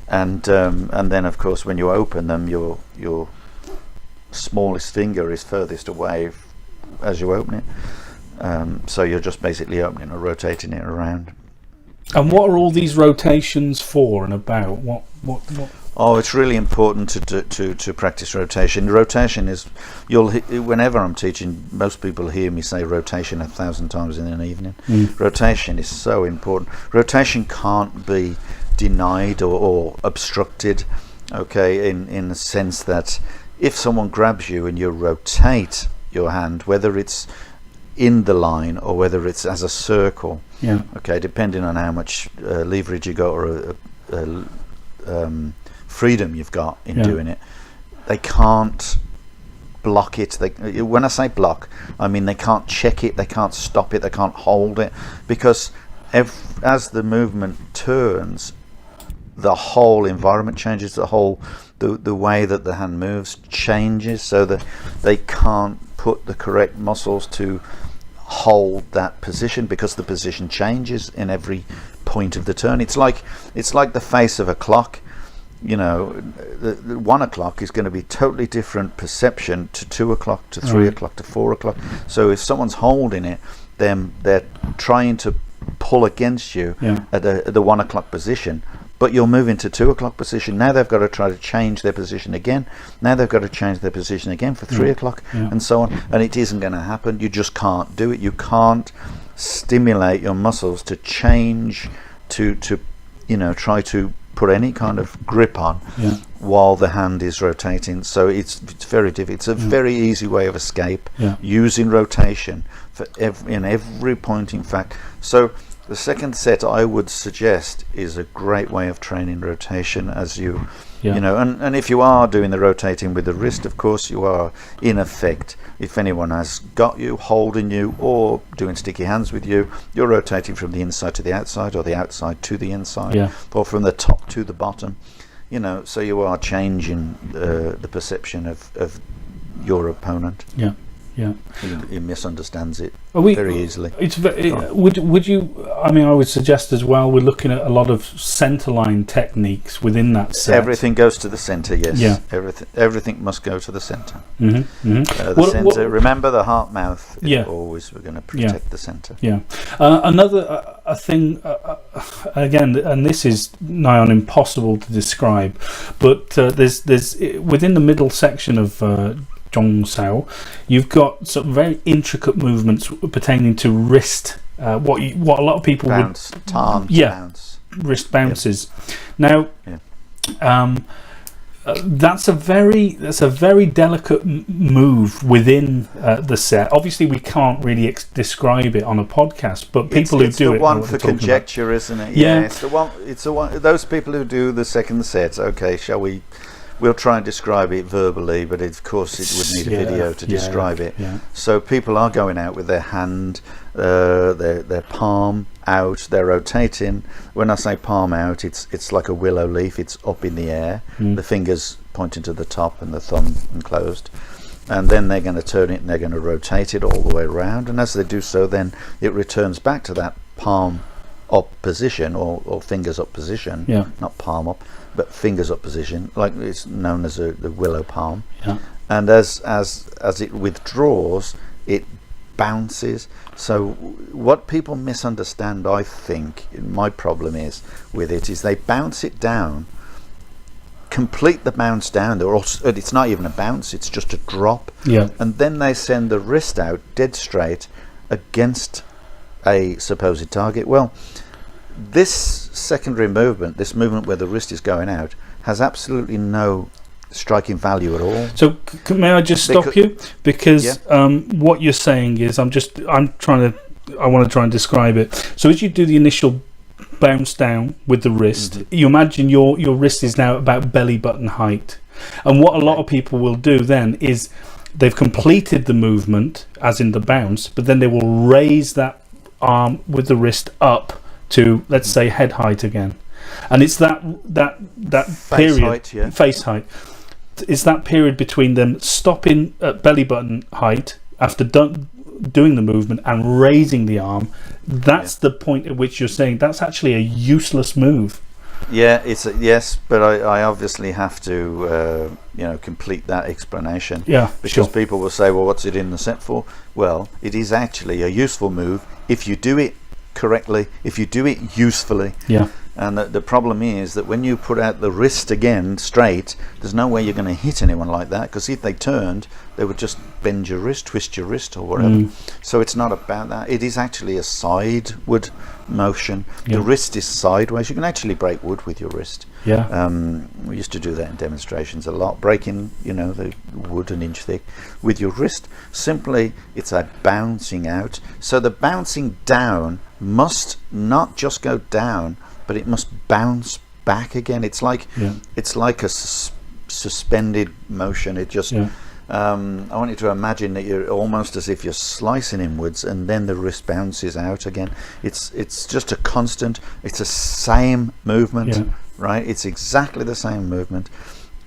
And then of course when you open them, your smallest finger is furthest away as you open it. So you're just basically opening or rotating it around. And what are all these rotations for and about? What? Oh, it's really important to practice rotation. Rotation is, whenever I'm teaching, most people hear me say rotation 1,000 times in an evening. Rotation is so important. Rotation can't be denied or obstructed. Okay, in the sense that if someone grabs you and you rotate your hand, whether it's in the line or whether it's as a circle, okay, depending on how much leverage you got or freedom you've got in doing it, they can't block it. When I say block, I mean they can't check it, they can't stop it, they can't hold it, because as the movement turns, the whole environment changes, the way that the hand moves changes, so that they can't put the correct muscles to hold that position, because the position changes in every point of the turn. It's like the face of a clock. The 1 o'clock is going to be totally different perception to 2 o'clock, to 3 o'clock, to 4 o'clock. So if someone's holding it, then they're trying to pull against you at the 1 o'clock position, but you're moving to 2 o'clock position. Now they've got to try to change their position again. Now they've got to change their position again for 3 o'clock, and so on. And it isn't going to happen. You just can't do it. You can't stimulate your muscles to change to try to put any kind of grip on while the hand is rotating. So it's very difficult. It's a very easy way of escape using rotation for every point. In fact, so the second set I would suggest is a great way of training rotation as you and if you are doing the rotating with the wrist, of course you are in effect, if anyone has got you, holding you, or doing sticky hands with you, you're rotating from the inside to the outside, or the outside to the inside, or from the top to the bottom, so you are changing the perception of your opponent. He misunderstands it very easily. Would you? I mean, I would suggest as well. We're looking at a lot of centerline techniques within that set. Everything goes to the center. Yes. Yeah. Everything must go to the center. The center. Remember, the heart mouth. Always, we're going to protect the center. Yeah. Another thing. Again, and this is nigh on impossible to describe, but there's within the middle section of Zhong Sao, you've got some very intricate movements pertaining to wrist. What a lot of people bounce, would bounce, wrist bounces. Now, that's a very delicate move within the set. Obviously, we can't really describe it on a podcast, but people who do it. It's the one for conjecture, isn't it? Yeah, it's the one. It's the one. Those people who do the second set. Okay, shall we? We'll try and describe it verbally, but of course it would need a video to describe it. So people are going out with their hand, their palm out, they're rotating. When I say palm out, it's like a willow leaf, it's up in the air, the fingers pointing to the top and the thumb enclosed. And then they're going to turn it and they're going to rotate it all the way around. And as they do so, then it returns back to that palm up position or fingers up position, not palm up, but fingers up position, like it's known as the willow palm. And as it withdraws, it bounces. So what people misunderstand, I think, my problem is with it, is they bounce it down, complete the bounce down, or it's not even a bounce, it's just a drop, and then they send the wrist out dead straight against a supposed target. Well, this secondary movement, this movement where the wrist is going out, has absolutely no striking value at all. So may I just stop you, because what you're saying is I want to try and describe it. So as you do the initial bounce down with the wrist, you imagine your wrist is now about belly button height, and what a lot of people will do then is they've completed the movement, as in the bounce, but then they will raise that arm with the wrist up to, let's say, head height again, and it's that face period, face height. It's that period between them stopping at belly button height after doing the movement and raising the arm. That's the point at which you're saying that's actually a useless move. Yeah, yes, but I obviously have to complete that explanation. Because people will say, well, what's it in the set for? Well, it is actually a useful move if you do it correctly, if you do it usefully. And the problem is that when you put out the wrist again straight, there's no way you're going to hit anyone like that, because if they turned, they would just bend your wrist, twist your wrist, or whatever. So it's not about that. It is actually a sideward motion. The wrist is sideways. You can actually break wood with your wrist. We used to do that in demonstrations a lot, breaking the wood an inch thick with your wrist. Simply, it's a bouncing out. So the bouncing down must not just go down, but it must bounce back again. It's like a suspended motion. It just I want you to imagine that you're almost as if you're slicing inwards, and then the wrist bounces out again. It's just a constant. It's the same movement, right? It's exactly the same movement,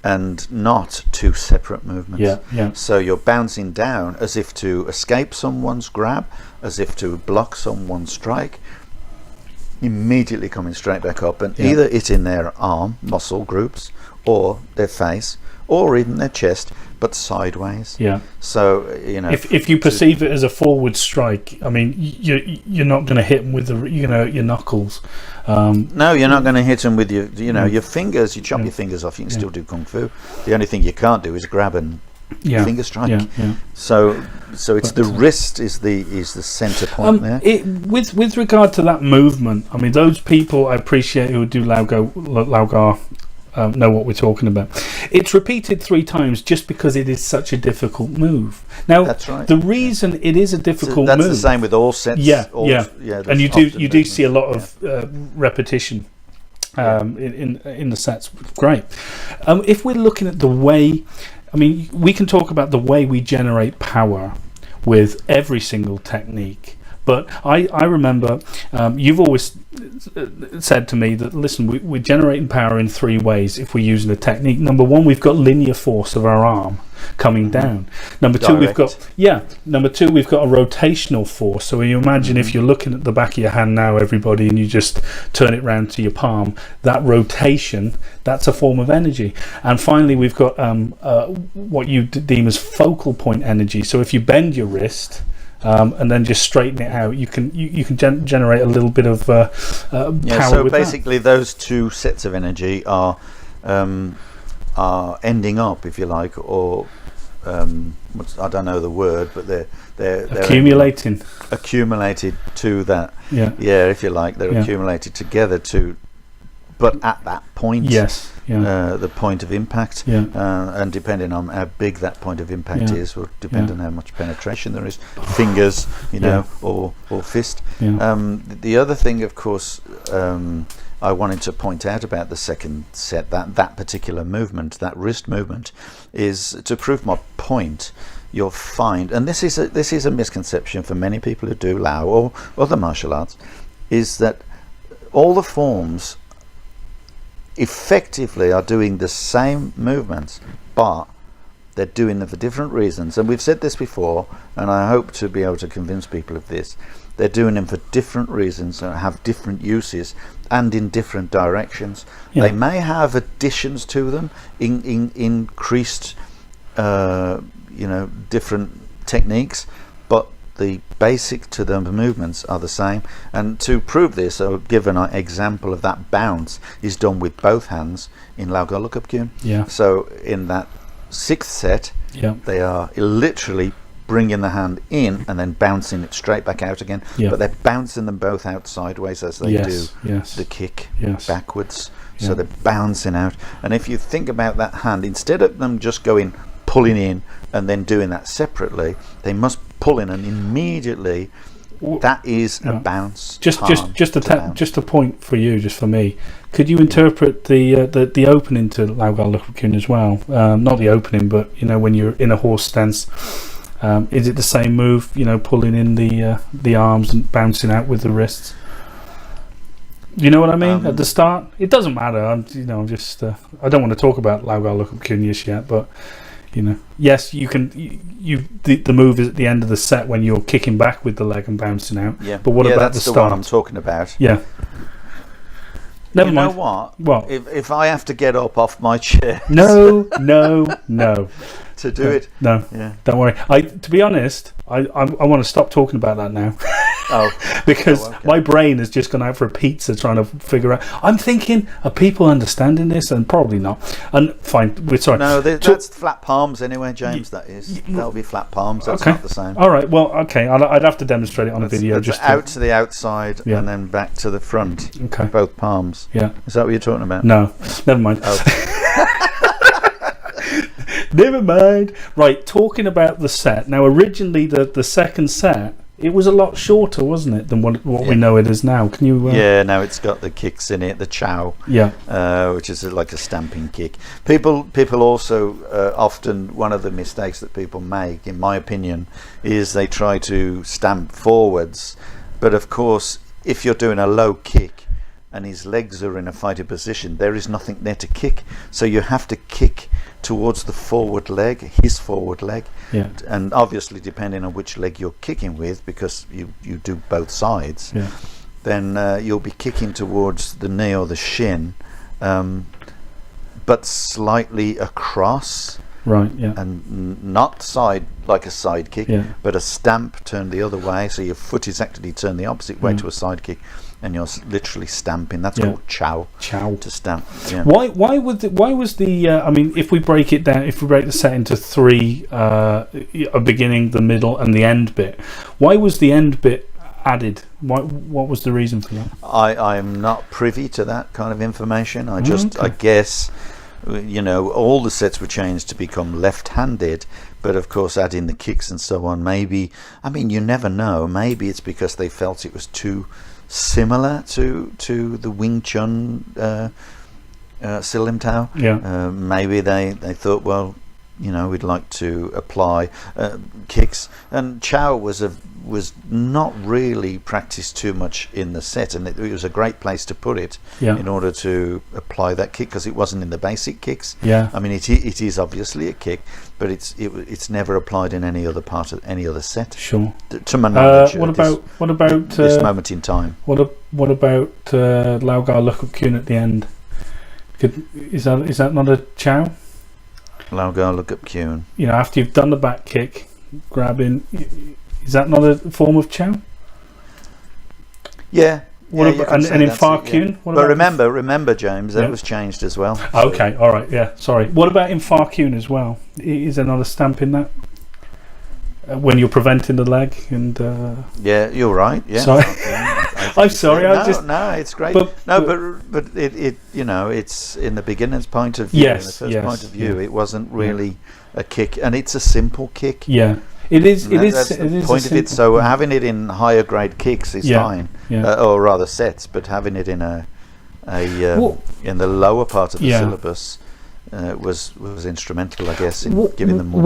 and not two separate movements. So you're bouncing down as if to escape someone's grab, as if to block someone's strike, immediately coming straight back up, and either hitting their arm muscle groups or their face or even their chest, but sideways. So if you perceive it as a forward strike, I mean, you're not going to hit them with your knuckles. No, you're not going to hit them with your fingers. You chop your fingers off. You can still do kung fu. The only thing you can't do is grab and finger strike. Yeah. So it's the wrist is the center point there. With regard to that movement, I mean, those people I appreciate who do Lau Gar know what we're talking about. It's repeated 3 times just because it is such a difficult move. Now, that's right. The reason it is a difficult that's move. That's the same with all sets. And you do see a lot of repetition in the sets. Great. If we're looking at the way, I mean, we can talk about the way we generate power with every single technique. But I remember you've always said to me that, listen, we're generating power in 3 ways if we're using a technique. Number 1, we've got linear force of our arm coming down. Number 2, we've got a rotational force. So you imagine if you're looking at the back of your hand now, everybody, and you just turn it round to your palm, that rotation, that's a form of energy. And finally, we've got what you deem as focal point energy. So if you bend your wrist and then just straighten it out, you can generate a little bit of power. So with basically, those 2 sets of energy are ending up, if you like, or I don't know the word, but they're accumulated to that. If you like, they're accumulated together but at that point. Yes. The point of impact, and depending on how big that point of impact is, will depend on how much penetration there is, fingers, or fist. The other thing, of course, I wanted to point out about the second set, that particular movement, that wrist movement, is to prove my point. You'll find, and this is a misconception for many people who do Lau or other martial arts, is that all the forms effectively are doing the same movements, but they're doing them for different reasons. And we've said this before, and I hope to be able to convince people of this. They're doing them for different reasons and have different uses and in different directions. They may have additions to them, increased different techniques, but the basic to the movements are the same. And to prove this, I'll give an example of that bounce is done with both hands in Lau Gar Lookup Kyun. So in that 6th set, they are literally bringing the hand in and then bouncing it straight back out again, but they're bouncing them both out sideways as they do the kick backwards. So they're bouncing out. And if you think about that hand, instead of them just pulling in and then doing that separately, they must pull in, and immediately that is a bounce. Just a point for you, just for me. Could you interpret the opening to Lau Gar Lookup Kyun as well? Not the opening, but when you're in a horse stance, is it the same move? Pulling in the arms and bouncing out with the wrists. You know what I mean? At the start, it doesn't matter. I'm just. I don't want to talk about Lau Gar Lookup Kyun just yet, but. Yes, you can. The move is at the end of the set when you're kicking back with the leg and bouncing out. But what about the start? That's the one I'm talking about. Never mind. Know what? What? If I have to get up off my chair. No. To do it. No. Don't worry. To be honest, I want to stop talking about that now. Because my brain has just gone out for a pizza trying to figure out. I'm thinking, are people understanding this? And probably not. And fine, we're sorry. No, that's flat palms anyway, James. That is. That'll be flat palms. That's not the same. All right. Well, okay. I'd have to demonstrate it on a video. That's just out to the outside and then back to the front. Okay. Both palms. Is that what you're talking about? No. Never mind. Never mind. Right. Talking about the set now. Originally, the second set. It was a lot shorter, wasn't it, than what we know it is now? Can you? Now it's got the kicks in it, the chow, which is like a stamping kick. People also often, one of the mistakes that people make, in my opinion, is they try to stamp forwards, but of course, if you're doing a low kick and his legs are in a fighting position, there is nothing there to kick, so you have to kick towards the forward leg, his forward leg, and obviously depending on which leg you're kicking with, because you do both sides, then you'll be kicking towards the knee or the shin, but slightly across, Right, yeah. and not side like a side kick, Yeah. but a stamp turned the other way. So your foot is actually turned the opposite way to a side kick, and you're literally stamping. That's called chow. Chow. To stamp. Yeah. Why was the I mean, if we break it down, if we break the set into three, a beginning, the middle, and the end bit, why was the end bit added? What was the reason for that? I'm not privy to that kind of information. I guess, all the sets were changed to become left-handed, but of course adding the kicks and so on, maybe, I mean, you never know, maybe it's because they felt it was too similar to the Wing Chun Silim Tao. Yeah. Maybe they thought, well, we'd like to apply kicks, and Chow was not really practiced too much in the set, and it was a great place to put it in order to apply that kick, because it wasn't in the basic kicks. Yeah. I mean, it is obviously a kick, but it's never applied in any other part of any other set. Sure. To my knowledge. What about this moment in time? What about Lau Gar look up Kyun at the end? Is that not a chow? Lau Gar look up Kyun. After you've done the back kick, grabbing, is that not a form of chow? Yeah. And in Far Kyun? But remember, James, that was changed as well. Okay, all right, yeah, sorry. What about in Far Kyun as well? Is there not a stamp in that? When you're preventing the leg and... Yeah, you're right. Yeah. Sorry. I'm sorry. No, it's great. But it it's in the beginner's point of view. Yes. In the first point of view, it wasn't really a kick, and it's a simple kick. Yeah. It is. That's the point of it. So having it in higher grade kicks is fine, or rather sets. But having it in in the lower part of the syllabus was instrumental, I guess, in giving them more.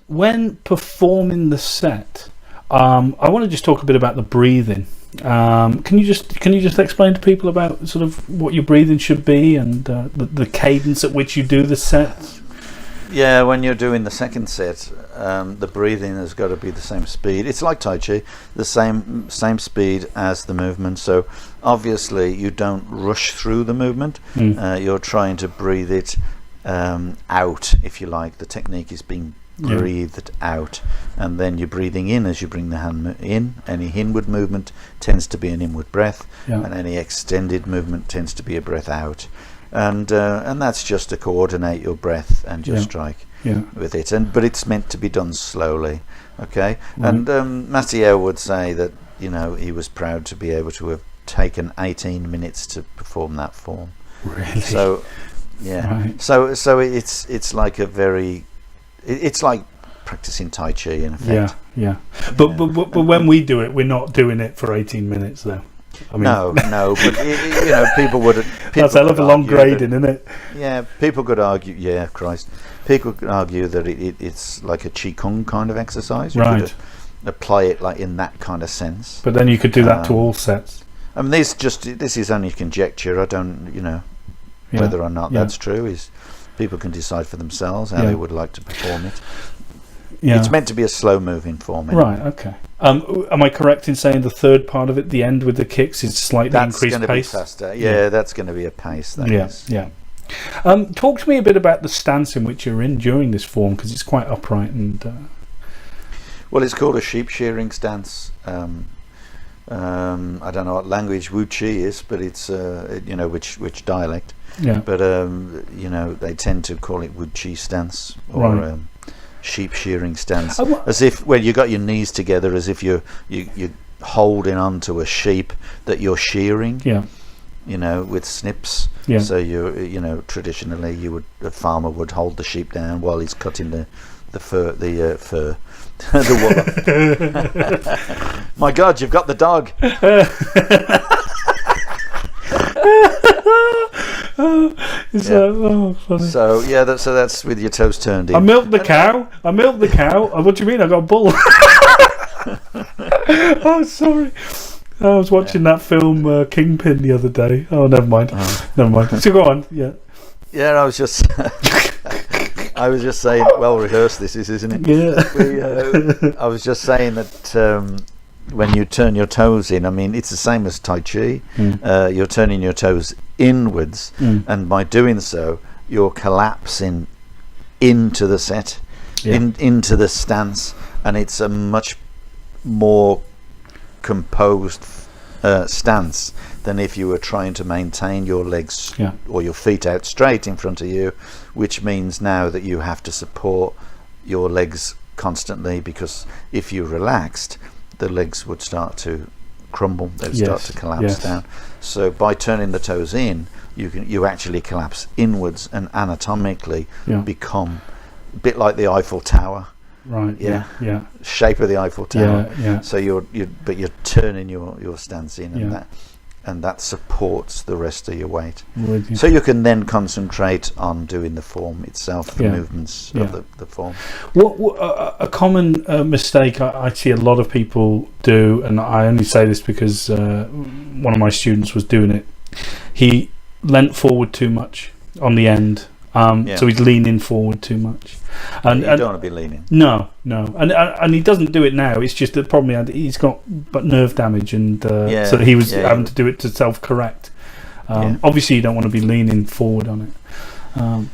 When performing the set, I want to just talk a bit about the breathing. Can you just explain to people about sort of what your breathing should be and the cadence at which you do the set? Yeah, when you're doing the second set, the breathing has got to be the same speed. It's like Tai Chi, the same speed as the movement. So obviously you don't rush through the movement. You're trying to breathe it out, if you like. The technique is being breathed out, and then you're breathing in as you bring the hand in. Any inward movement tends to be an inward breath, and any extended movement tends to be a breath out. And that's just to coordinate your breath and your strike with it. But it's meant to be done slowly, okay? Right. And Matthieu would say that he was proud to be able to have taken 18 minutes to perform that form. Really? So right. So it's like it's like practicing Tai Chi in effect. Yeah. But when we do it, we're not doing it for 18 minutes though. I mean, no, but people would. That's a hell of a long grading, isn't it? Yeah, people could argue. Yeah, Christ, people could argue that it's like a Qigong kind of exercise. You could apply it like in that kind of sense. But then you could do that to all sets. I mean, this is only conjecture. I don't, whether or not that's true is people can decide for themselves how they would like to perform it. Yeah. It's meant to be a slow-moving form. Anyway. Right, okay. Am I correct in saying the third part of it, the end with the kicks, is slightly increased pace? That's going to be faster. Yeah, that's going to be a pace. Yeah. Talk to me a bit about the stance in which you're in during this form, because it's quite upright and... Well, it's called a sheep shearing stance. I don't know what language Wu Chi is, but it's which dialect. Yeah. But they tend to call it Wu Chi stance or sheep shearing stance, as if you got your knees together, as if you're holding onto a sheep that you're shearing. Yeah. With snips. Yeah. So traditionally a farmer would hold the sheep down while he's cutting the fur, the wool. My God, you've got the dog. Funny. So that's with your toes turned in. I milked the cow. What do you mean? I got a bull. Oh, sorry. I was watching that film Kingpin the other day. Oh, never mind. So go on. Yeah, I was just saying. Well rehearsed, this is, isn't it? Yeah. I was just saying that when you turn your toes in, I mean, it's the same as Tai Chi. You're turning your toes inwards, and by doing so, you're collapsing into the set, into the stance, and it's a much more composed stance than if you were trying to maintain your legs or your feet out straight in front of you, which means now that you have to support your legs constantly, because if you relaxed, the legs would start to crumble, they'd start to collapse down. So by turning the toes in, you actually collapse inwards and anatomically become a bit like the Eiffel Tower. Right. Yeah. Shape of the Eiffel Tower. Yeah. So you're turning your stance in, and that supports the rest of your weight. So you can then concentrate on doing the form itself, the movements of the form. What a common mistake I see a lot of people do, and I only say this because one of my students was doing it. He leant forward too much on the end. So he's leaning forward too much, and you don't want to be leaning. No, and he doesn't do it now. It's just the problem he's got nerve damage, and so he was having to do it to self-correct. Obviously, you don't want to be leaning forward on it.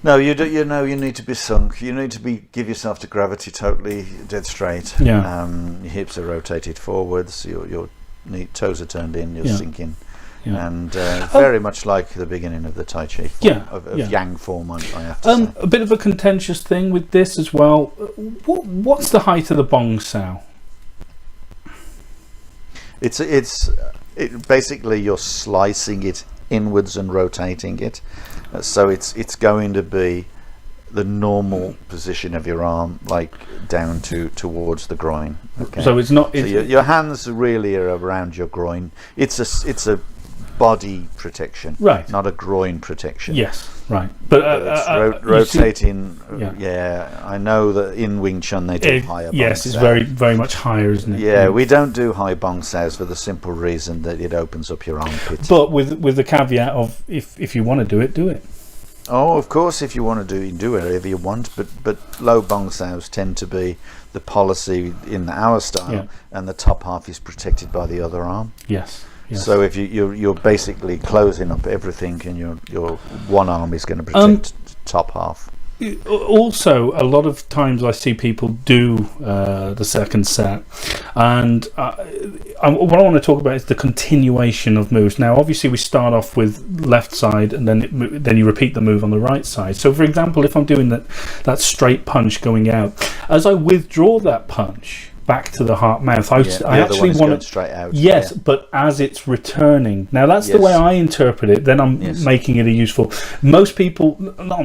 No, you do. You need to be sunk. You need to give yourself to gravity totally dead straight. Yeah. Your hips are rotated forwards. Your toes are turned in. You're sinking. And very much like the beginning of the Tai Chi form, of Yang form, I have to say. A bit of a contentious thing with this as well. What's the height of the bong sao? It's basically you're slicing it inwards and rotating it, so it's going to be the normal position of your arm, like down towards the groin. Okay? So it's not. So your hands really are around your groin. It's a body protection, right? Not a groin protection. Yes, right. But it's rotating. I know that in Wing Chun they do higher. Yes, it's very, very much higher, isn't it? Yeah, we don't do high bong saos for the simple reason that it opens up your armpit. But with the caveat of if you want to do it, do it. Oh, of course, if you want to do it, you do whatever you want. But low bong saos tend to be the policy in our style, and the top half is protected by the other arm. Yes. So if you're basically closing up everything, and your one arm is going to protect top half. Also, a lot of times I see people do the second set, and what I want to talk about is the continuation of moves. Now, obviously, we start off with left side, and then you repeat the move on the right side. So, for example, if I'm doing that straight punch going out, as I withdraw that punch back to the heart mouth, I actually want it straight out. Yes, but as it's returning. Now that's the way I interpret it. Then I'm making it a useful. Not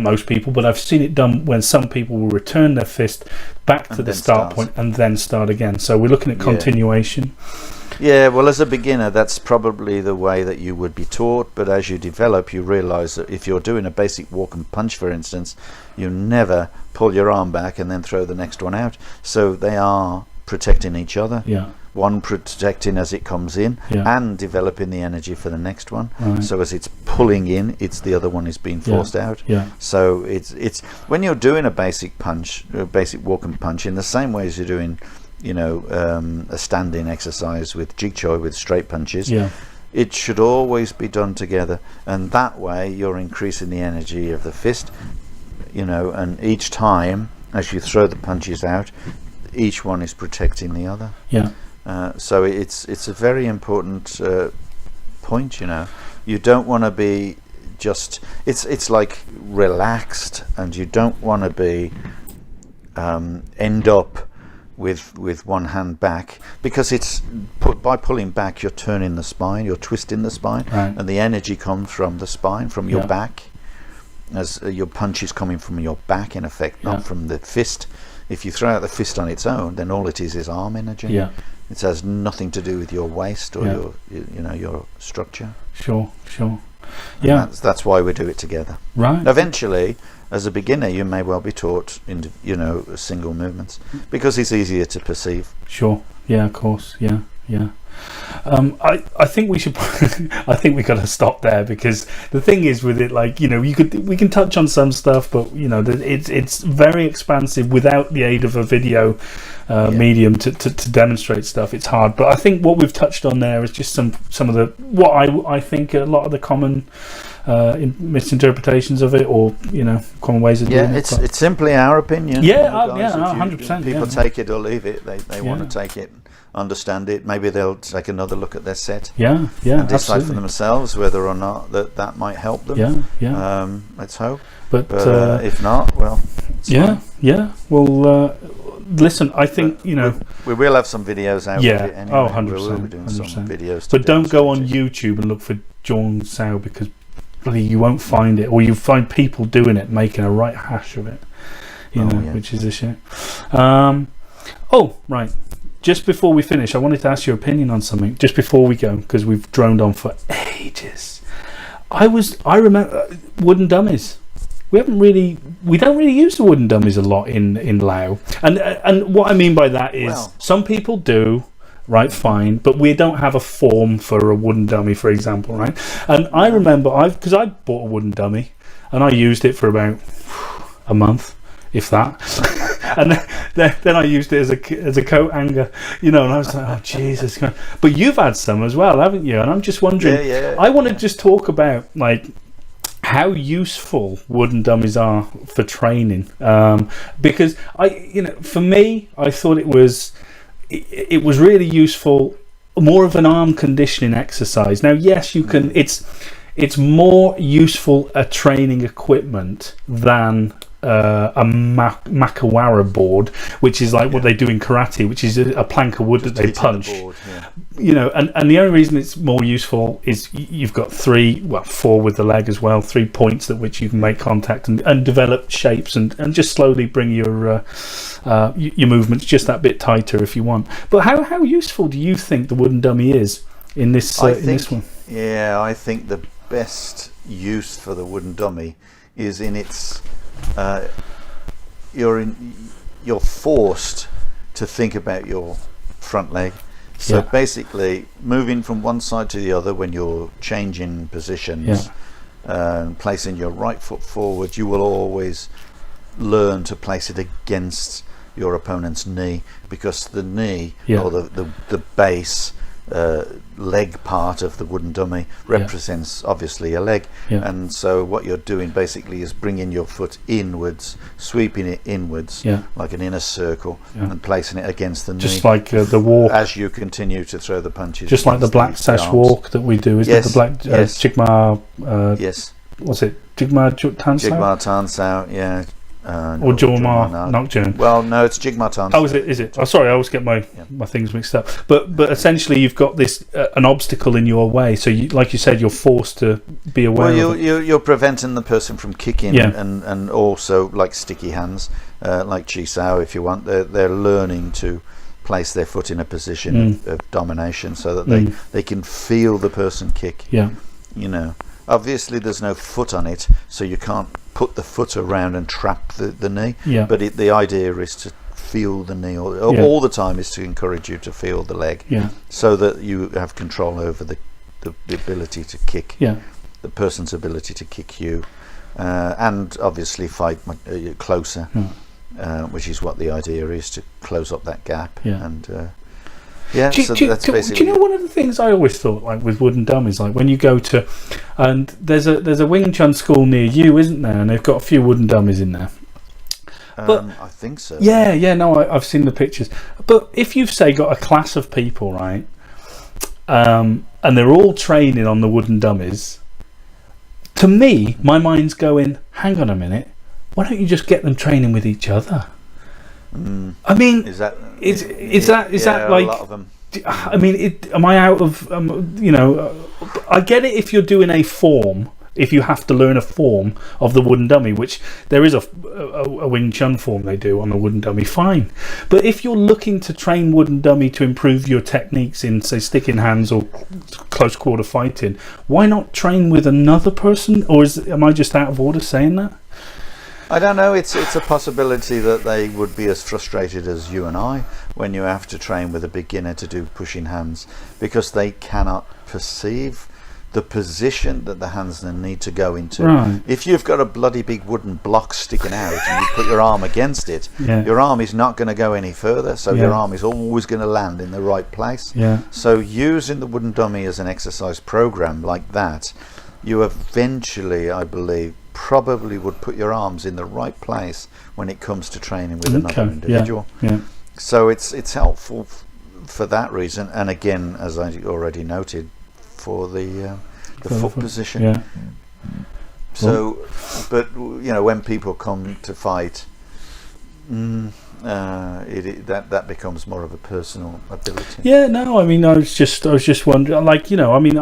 most people, but I've seen it done when some people will return their fist back to the start point and then start again. So we're looking at continuation. Yeah, well, as a beginner, that's probably the way that you would be taught. But as you develop, you realise that if you're doing a basic walk and punch, for instance, you never pull your arm back and then throw the next one out. So they are protecting each other, one protecting as it comes in and developing the energy for the next one. So as it's pulling in, it's the other one is being forced out. So it's when you're doing a basic punch, a basic walk and punch, in the same way as you're doing a standing exercise with jig choi, with straight punches, it should always be done together, and that way you're increasing the energy of the fist, and each time as you throw the punches out, each one is protecting the other. So it's a very important point. You don't want to be just it's like relaxed, and you don't want to be end up with one hand back, because by pulling back you're turning the spine, you're twisting the spine, and the energy comes from the spine, from your back, as your punch is coming from your back in effect, not from the fist. If you throw out the fist on its own, then all it is arm energy. It has nothing to do with your waist or your structure. Sure. That's why we do it together. Right. Eventually, as a beginner, you may well be taught in single movements, because it's easier to perceive. Sure. Yeah. Of course. Yeah. I think we should. I think we got to stop there, because the thing is with it, like we can touch on some stuff, but it's very expansive without the aid of a video medium to demonstrate stuff. It's hard, but I think what we've touched on there is just some of the what I think a lot of the common misinterpretations of it, or common ways of doing it. It's simply our opinion. Yeah, guys. 100%. People take it or leave it. They want to take it, understand it. Maybe they'll take another look at their set. And decide absolutely. for themselves whether or not that might help them. Let's hope. But if not, well, it's fine. Well, listen, I think we will have some videos out. Yeah. Of it anyway. 100%. We'll be doing 100%. some videos. But don't go on YouTube and look for John Sow, because bloody you won't find it, or you find people doing it, making a right hash of it. Which is a shame. Right. Just before we finish, I wanted to ask your opinion on something. Just before we go, because we've droned on for ages. I remember wooden dummies. We don't really use the wooden dummies a lot in Lau, and what I mean by that is some people do, right? Fine, but we don't have a form for a wooden dummy, for example, right? And I remember because I bought a wooden dummy, and I used it for about a month, if that, and then I used it as a coat hanger, and I was like, oh Jesus Christ. But you've had some as well, haven't you? And I'm just wondering. I want to just talk about how useful wooden dummies are for training, because for me, I thought it was really useful, more of an arm conditioning exercise. Now, yes, you can. It's more useful a training equipment than a Makawara board, which is like what they do in karate, which is a plank of wood that they punch. And the only reason it's more useful is you've got four with the leg as well, 3 points at which you can make contact and develop shapes and just slowly bring your movements just that bit tighter if you want. But how useful do you think the wooden dummy is in this this one? Yeah, I think the best use for the wooden dummy is in its you're forced to think about your front leg. So basically, moving from one side to the other when you're changing positions, placing your right foot forward, you will always learn to place it against your opponent's knee, because the knee or the base leg part of the wooden dummy represents obviously a leg, and so what you're doing basically is bringing your foot inwards, sweeping it inwards like an inner circle, and placing it against the knee, just like the walk as you continue to throw the punches, just like the black sash walk that we do, isn't it? The black Jigma what's it, Jigma Tansao, or Jomar Nokjun. Well, no, it's Jigma Tansao. Oh, is it? Oh, sorry, I always get my things mixed up. But essentially, you've got this an obstacle in your way. So, like you said, you're forced to be aware. Well, of it. you're preventing the person from kicking, and also like sticky hands, like Chisao, if you want. They're learning to place their foot in a position of domination, so that they can feel the person kick. Obviously there's no foot on it, so you can't put the foot around and trap the knee, but the idea is to feel the knee all the time, is to encourage you to feel the leg, so that you have control over the ability to kick, the person's ability to kick you, and obviously fight closer, which is what the idea is, to close up that gap. Do you know one of the things I always thought, like with wooden dummies, like when you go to, and there's a Wing Chun school near you, isn't there? And they've got a few wooden dummies in there. But I think so. No, I've seen the pictures. But if you've got a class of people, right, and they're all training on the wooden dummies, to me, my mind's going, hang on a minute, why don't you just get them training with each other? I mean, is that like? A lot of them. I mean, am I out of? I get it if you're doing a form. If you have to learn a form of the wooden dummy, which there is a Wing Chun form they do on the wooden dummy, fine. But if you're looking to train wooden dummy to improve your techniques in, say, sticking hands or close quarter fighting, why not train with another person? Or am I just out of order saying that? I don't know. It's a possibility that they would be as frustrated as you and I when you have to train with a beginner to do pushing hands, because they cannot perceive the position that the hands need to go into. Right. If you've got a bloody big wooden block sticking out and you put your arm against it, your arm is not going to go any further, so your arm is always going to land in the right place. So using the wooden dummy as an exercise program like that you eventually, I believe, probably would put your arms in the right place when it comes to training with another individual. Yeah. So it's helpful for that reason, and again, as I already noted, for the foot position. Yeah. So, but you know, when people come to fight, that becomes more of a personal ability. Yeah, no, I mean, I was just wondering, like, you know, I mean,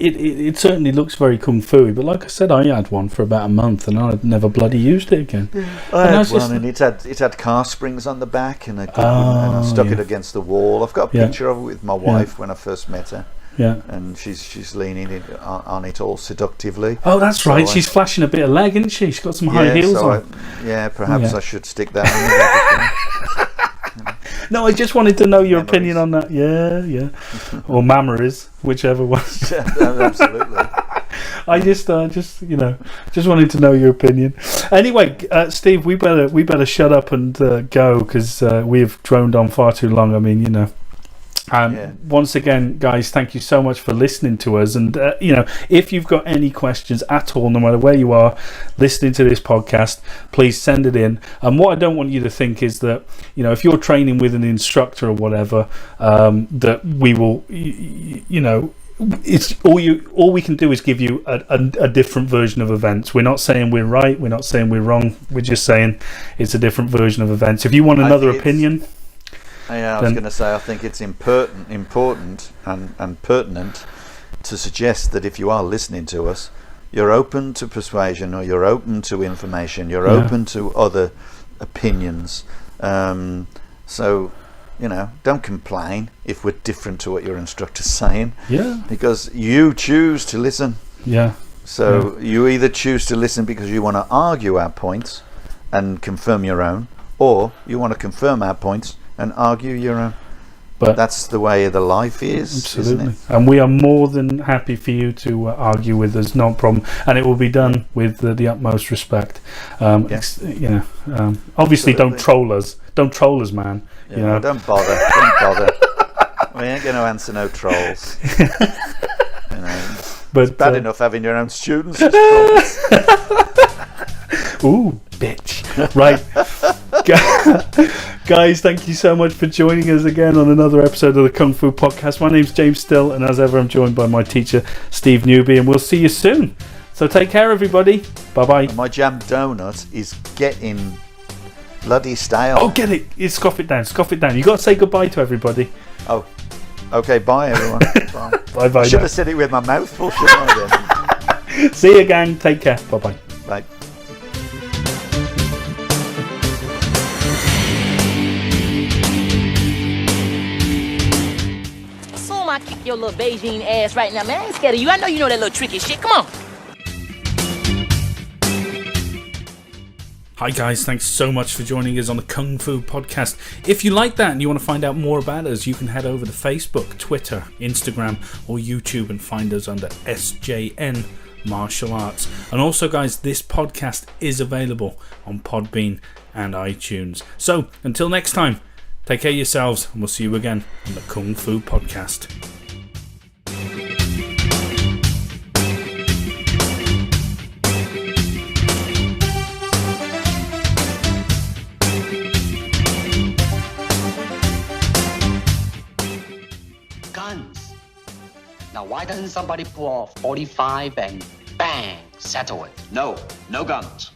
it certainly looks very kung fu, but like I said, I had one for about a month, and I've never bloody used it again. I had one, and it had car springs on the back, and I stuck it against the wall. I've got a picture of it with my wife when I first met her. Yeah, and she's leaning on it all seductively. Oh, that's right. She's flashing a bit of leg, isn't she? She's got some high heels on. Perhaps I should stick that on. No, I just wanted to know your opinion on that. Yeah. Or Mama's, whichever one. Yeah, absolutely. I just wanted to know your opinion. Anyway, Steve, we better shut up and go, because we've droned on far too long. I mean, you know. Once again, guys, thank you so much for listening to us. And you know, if you've got any questions at all, no matter where you are listening to this podcast, please send it in. And what I don't want you to think is that, you know, if you're training with an instructor or whatever, that we will, you know, it's all we can do is give you a different version of events. We're not saying we're right, we're not saying we're wrong, we're just saying it's a different version of events. If you want another opinion, I was going to say, I think it's important and pertinent to suggest that if you are listening to us, you're open to persuasion, or you're open to information, you're open to other opinions. So, you know, don't complain if we're different to what your instructor's saying. Yeah. Because you choose to listen. Yeah. So you either choose to listen because you want to argue our points and confirm your own, or you want to confirm our points and argue your own. But that's the way the life is, absolutely. Isn't it? And we are more than happy for you to argue with us, no problem. And it will be done with the utmost respect. You know, obviously, don't troll us. Don't troll us, man. Yeah, you know? Don't bother. Don't bother. We ain't going to answer no trolls. You know, but it's bad enough having your own students as trolls. Ooh, bitch. Right. Guys, thank you so much for joining us again on another episode of the Kung Fu Podcast. My name's James Still, and as ever, I'm joined by my teacher, Steve Newby, and we'll see you soon. So take care, everybody. Bye-bye. And my jam donut is getting bloody stale. Oh, get it. You scoff it down. Scoff it down. You got to say goodbye to everybody. Oh, okay. Bye, everyone. Bye. Bye-bye. I should have said it with my mouth full. See you, gang. Take care. Bye-bye. Bye. I kick your little Beijing ass right now, man. I ain't scared of you. I know you know that little tricky shit. Come on. Hi guys, thanks so much for joining us on the Kung Fu Podcast. If you like that and you want to find out more about us, you can head over to Facebook, Twitter, Instagram, or YouTube and find us under SJN Martial Arts. And also, guys, this podcast is available on Podbean and iTunes. So, until next time, take care of yourselves, and we'll see you again on the Kung Fu Podcast. Guns. Now, why doesn't somebody pull off 45 and bang, settle it? No guns.